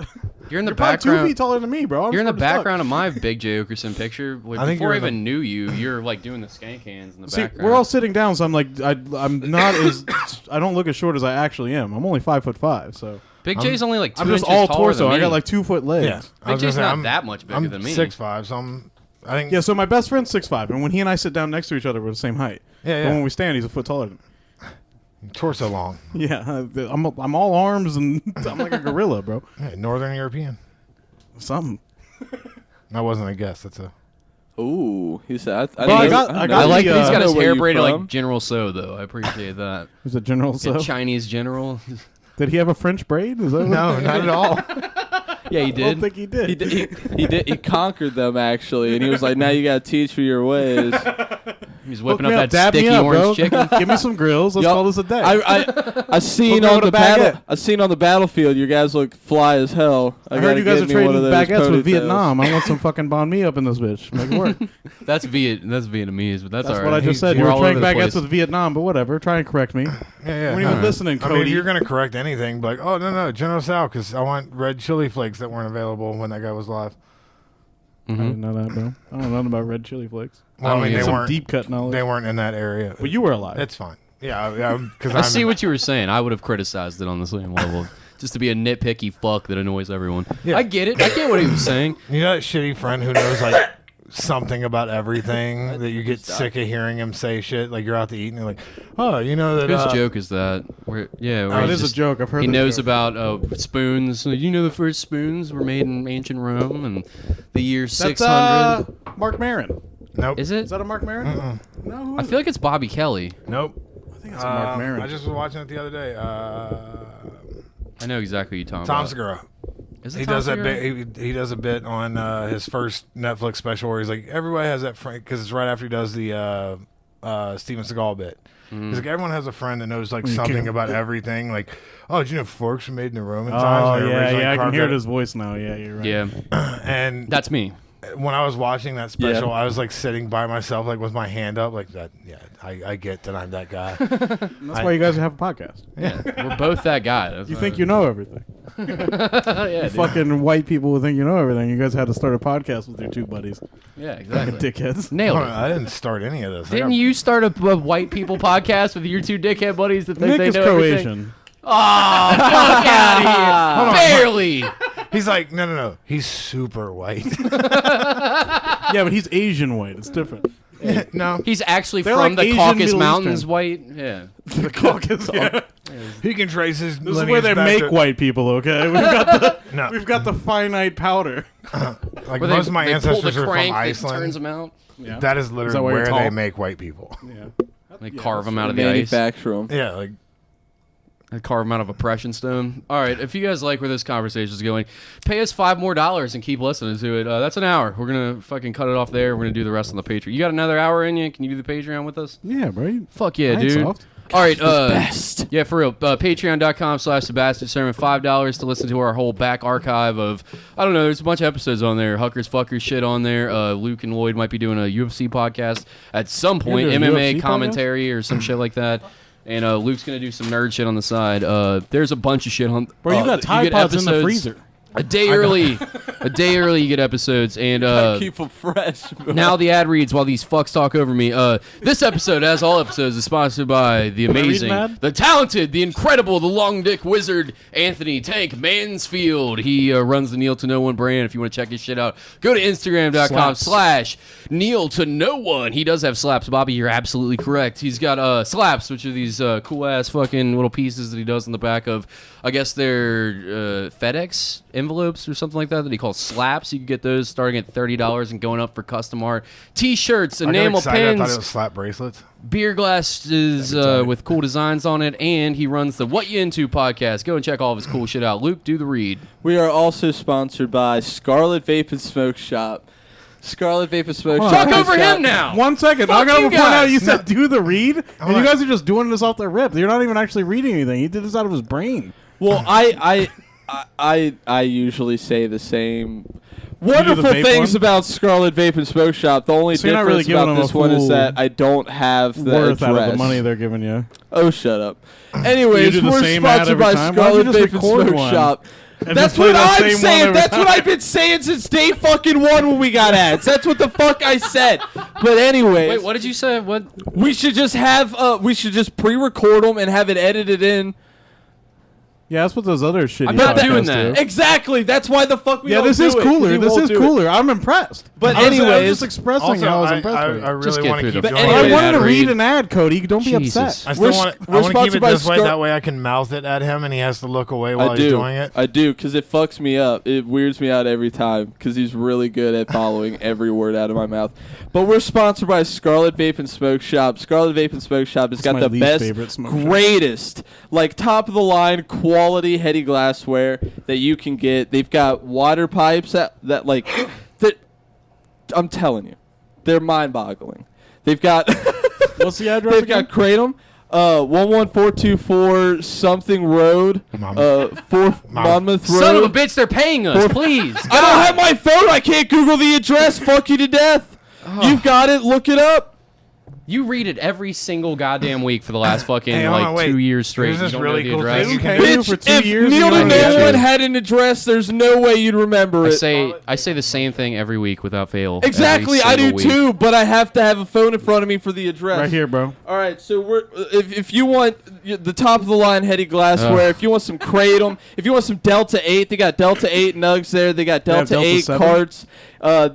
You're in the You're probably 2 background. feet taller than me, bro. I'm You're in the short as fuck. background of my Big J Okerson picture. Like, I think before I you're in even knew you, you're like doing the skank hands in the See, background. we're all sitting down, so I'm like, I'm not as, I don't look as short as I actually am. I'm only 5'5", so Big J's only like 2 I'm just inches all taller torso. than me. I got like 2 foot legs. Yeah, I Big was J's gonna say, not that much bigger I'm than me. 6'5", so I think. Yeah, so my best friend's 6'5", and when he and I sit down next to each other, we're the same height. Yeah, But yeah. when we stand, he's a foot taller than me. Torso long. Yeah, I'm all arms, and I'm like a gorilla, bro. Yeah, Northern European. Something. That wasn't a guess. That's a. Ooh, he said. Well, I got I like the, that he's got I his know where hair you braided like from. General So, though. I appreciate that. He's a general. A So Chinese general. did he have a French braid? Is that what No, not at all. Yeah, he I don't did. think he did. He did. He conquered them actually, and he was like, "Now you gotta teach me your ways." He's whipping Hook me up up, that dab me sticky up, orange bro. chicken. Give me some grills. Let's Yup. call this a day. I seen Hook me on with the a baguette. battle. I seen on the battlefield. You guys look fly as hell. I heard gotta you guys get are me one trading of those baguettes with ponytails. Vietnam. I want some fucking banh mi up in this bitch. Make it work. That's Vietnamese, but that's That's all what right. I just said. We're You were all trading over the baguettes place. with Vietnam, but whatever. Try and correct me. Yeah, yeah. When you were no. listening, I Cody. mean, if you're gonna correct anything, be like, oh no, General Tso, because I want red chili flakes that weren't available when that guy was live. I didn't know that, bro. I don't know nothing about red chili flakes. Well, I mean, yeah. they Some weren't. deep cut knowledge. They weren't in that area. But you were alive. It's fine. Yeah, because I see what you were saying. I would have criticized it on the same level. Just to be a nitpicky fuck that annoys everyone. Yeah. I get it. I get what he was saying. You know that shitty friend who knows like something about everything that you get sick of hearing him say shit. Like you're out to eat and you're like, oh, you know that. Whose joke is that? Where Oh, it he's is a just- joke. I've heard He this knows joke. about spoons. You know the first spoons were made in ancient Rome and the year That's 600. Mark Maron. Nope. Is it? Is that a Mark Maron? No, who I is feel like it's Bobby Kelly. Nope. I think it's a Mark Maron. I just was watching it the other day. I know exactly what you're talking Tom about. Segura. Is it He Tom does that Segura? bit. He does a bit on his first Netflix special where he's like, everybody has that friend because it's right after he does the Steven Seagal bit. Mm-hmm. He's like, everyone has a friend that knows like You something can't- about everything. Like, oh, did you know forks were made in the Roman Oh, times? And yeah, everybody's, like, I can carved hear out- his voice now. Yeah, you're right. Yeah, And that's me. when I was watching that special, Yeah. I was like sitting by myself, like with my hand up, like that. Yeah, I get that I'm that guy. That's why you guys have a podcast. Yeah, we're both that guy. That's You why- think you know everything. yeah, dude. Fucking white people who think you know everything. You guys had to start a podcast with your two buddies. Yeah, exactly. Dickheads. Nailed Hold it. on, I didn't start any of this. I Didn't got- you start a white people podcast with your two dickhead buddies that think Nick they is know everything? Croatian. Oh, fuck out of here! Barely. He's like, no. He's super white. Yeah, but he's Asian white. It's different. no, He's actually They're from like the Asian Caucasus Middle Mountains. Eastern. White. Yeah. The Caucasus. Yeah. he can trace his. This is where they make white people. Okay, No. we've got the finite powder. Like Where most of my they pull ancestors the are from crank that turns Iceland. them out. Yeah. That is literally that why you're where tall? they make white people. Yeah. They Yeah, carve that's them out of the ice. Manufacture them. Yeah, like They carve them out of oppression stone. All right, if you guys like where this conversation is going, pay us $5 more and keep listening to it. That's an hour. We're gonna fucking cut it off there. We're gonna do the rest on the Patreon. You got another hour in you? Can you do the Patreon with us? Yeah, bro. Fuck yeah, I ain't dude. soft. All right, best. yeah, for real. Patreon.com/Sebastian Sermon, $5 to listen to our whole back archive of, I don't know, there's a bunch of episodes on there. Huckers, fuckers, shit on there. Luke and Lloyd might be doing a UFC podcast at some point, You're doing a MMA UFC commentary or some shit like that. And Luke's gonna do some nerd shit on the side. There's a bunch of shit on. Bro, you got Tide Pods in the freezer. A day early you get episodes, and keep them fresh. Bro. now the ad reads while these fucks talk over me. This episode, as all episodes, is sponsored by the amazing, the talented, the incredible, the long dick wizard, Anthony Tank Mansfield. He runs the Kneel to No One brand. If you want to check his shit out, go to Instagram.com/Kneel to No One. He does have slaps, Bobby. You're absolutely correct. He's got slaps, which are these cool ass fucking little pieces that he does on the back of, I guess they're FedEx envelopes or something like that he calls slaps. You can get those starting at $30 and going up for custom art. T-shirts, enamel I pins, thought it was slap bracelets. beer glasses with cool designs on it, and he runs the What You Into podcast. Go and check all of his cool shit out. Luke, do the read. We are also sponsored by Scarlet Vape and Smoke Shop. Scarlet Vape and Smoke Shop. Talk over him now. 1 second. I Fuck gotta you point out guys. you said do the read, and right. you guys are just doing this off the rip. You're not even actually reading anything. He did this out of his brain. Well, I usually say the same wonderful vape things one? about Scarlet Vape and Smoke Shop. The only So you're not really difference giving about them this a one is full that I don't have the Worth address. out of the money they're giving you. Oh, shut up. Anyways, You do the we're same ad sponsored every by time? Why don't Scarlet you just Vape and record Smoke one? Shop. And That's just play what that I'm same saying. one every That's what time. I've been saying since day fucking one when we got ads. That's what the fuck I said. But anyways, Wait, what did you say? What? we should just have we should just pre-record them and have it edited in. Yeah, that's what those other shitty I'm not podcasts doing that. do. Exactly. That's why the fuck we Yeah, don't this do is it, 'cause cooler. he This won't is do it. cooler. I'm impressed. But I was anyways, just expressing Also, how I was I impressed with you. really Just get want to through keep the doing But I it. anyways, wanted to ad read read. an ad, Cody. Don't be Jesus. upset. I still We're want to keep sponsored it by this way. Scar- That way I can mouth it at him and he has to look away while I he's do. doing it. I do, because it fucks me up. It weirds me out every time, because he's really good at following every word out of my mouth. But we're sponsored by Scarlet Vape and Smoke Shop. Scarlet Vape and Smoke Shop has That's got my the least best, favorite smoke shop. greatest, like top of the line quality heady glassware that you can get. They've got water pipes that like, that I'm telling you, they're mind-boggling. They've got What's the address they've again? got Kratom. 11424 something road, Monmouth Road. Son of a bitch, they're paying us. Please. I don't have my phone. I can't Google the address. Fuck you to death. You've got it. Look it up. You read it every single goddamn week for the last fucking Hey, hold on, wait. 2 years straight. Here's You this don't really know the cool address. thing you Okay. can do. You for 2 if years, Neil you to don't No get One you. had an address, there's no way you'd remember I it. say the same thing every week without fail. Exactly, Every I do single week. too, but I have to have a phone in front of me for the address. Right here, bro. All right, so we're if you want the top of the line heady glassware, if you want some Kratom, if you want some Delta 8, they got Delta 8 nugs there. They got They have Delta Delta 8 7? carts.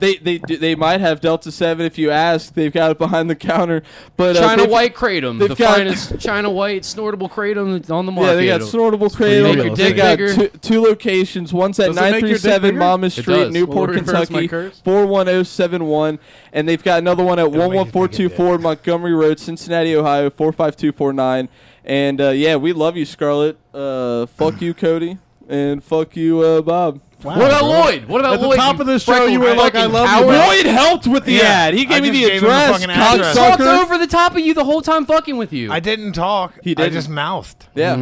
They might have Delta 7 if you ask. They've got it behind the counter. But China they've- White Kratom, they've the got- finest China White snortable Kratom on the market. Yeah, they got snortable pretty Kratom. ridiculous. They Make got your dick two locations. One's at Does it make your dick 937 bigger? Monmouth It Street, does. Newport, Will it reverse my Kentucky, curse? 41071. And they've got another one at It'll make you think 11424 Montgomery Road, Cincinnati, Ohio, 45249. And yeah, we love you, Scarlett. Fuck you, Cody. And fuck you, Bob. Wow, What about bro. Lloyd? What about At the Lloyd? top of the show, freckled you were like, fucking I love you, coward? bro. Lloyd helped with the Yeah, ad. He I gave me just the gave him the address, fucking address. Talked cocksucker. over the top of you the whole time fucking with you. I didn't talk. He I didn't. just mouthed. Yeah.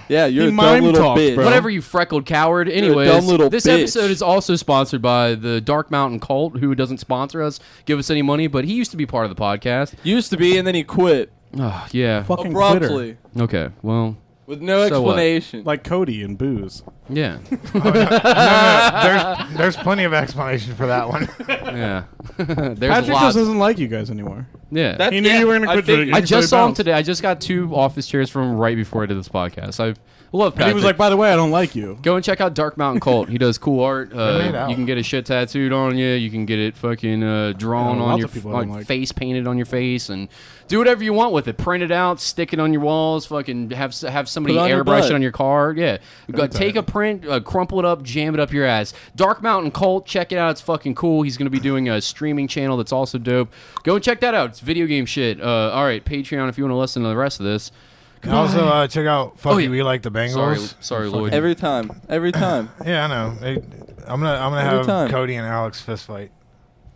Yeah, you're He a dumb mime little talked, bitch. bro. Whatever, you freckled coward. Anyways, dumb little this bitch. episode is also sponsored by the Dark Mountain Cult, who doesn't sponsor us, give us any money, but he used to be part of the podcast. Used to be, and then he quit. Oh, yeah. Fucking quitter. Abruptly. Okay, well, With no So what? explanation. Like Cody and booze. yeah. There's plenty of explanation for that one. Yeah. There's Patrick just lots. doesn't like you guys anymore. Yeah. That- He knew Yeah, you were going to I quit think- drinking. I so just he saw him bounced. today. I just got 2 office chairs from him right before I did this podcast. I love And Patrick. he was like, by the way, I don't like you. Go and check out Dark Mountain Cult. He does cool art. made out. You can get his shit tattooed on you. You can get it fucking drawn Yeah, on lots your of people don't like. face, painted on your face, and do whatever you want with it. Print it out, stick it on your walls. Fucking have somebody Put it on your airbrush butt. it on your car. Yeah, take a print, crumple it up, jam it up your ass. Dark Mountain Cult. Check it out. It's fucking cool. He's gonna be doing a streaming channel that's also dope. Go and check that out. It's video game shit. All right, Patreon if you want to listen to the rest of this. And also, check out Fuck Oh, You, yeah. We Like the Bengals. Sorry, Lloyd. Every time. Yeah, I know. I'm gonna Every have time. Cody and Alex fist fight.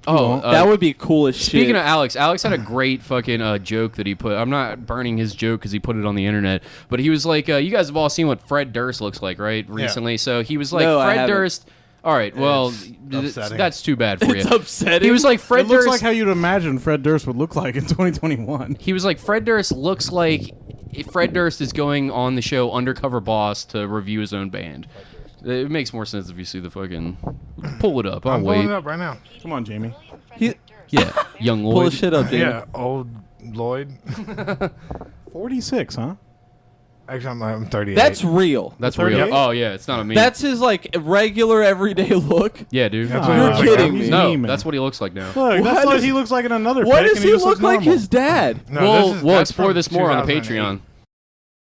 Oh, That would be cool as shit. Speaking of Alex had a great fucking joke that he put. I'm not burning his joke because he put it on the internet, but he was like, you guys have all seen what Fred Durst looks like, right? Recently. So he was like, No, I Fred haven't. Durst. All right, well, upsetting. that's too bad for you. It's upsetting. He was like, Fred It looks Durst. like how you'd imagine Fred Durst would look like in 2021. He was like, Fred Durst looks like Fred Durst is going on the show Undercover Boss to review his own band. It makes more sense if you see the fucking. Pull it up. I'll I'm wait. pulling it up right now. Come on, Jamie. Yeah, young Lloyd. Pull the shit up, Jamie. Yeah, old Lloyd. 46, huh? Actually, I'm 38. That's real. That's real. 38? Oh yeah, it's not a meme. That's his like regular everyday look. yeah, dude. That's Oh, what he You're looks like kidding now. me. No, Memeing. that's what he looks like now. Look, What that's what does- he looks like in another Why pic, does and he just look looks like normal. his dad? No, this is- we'll that's explore from this more on the 2008. Patreon.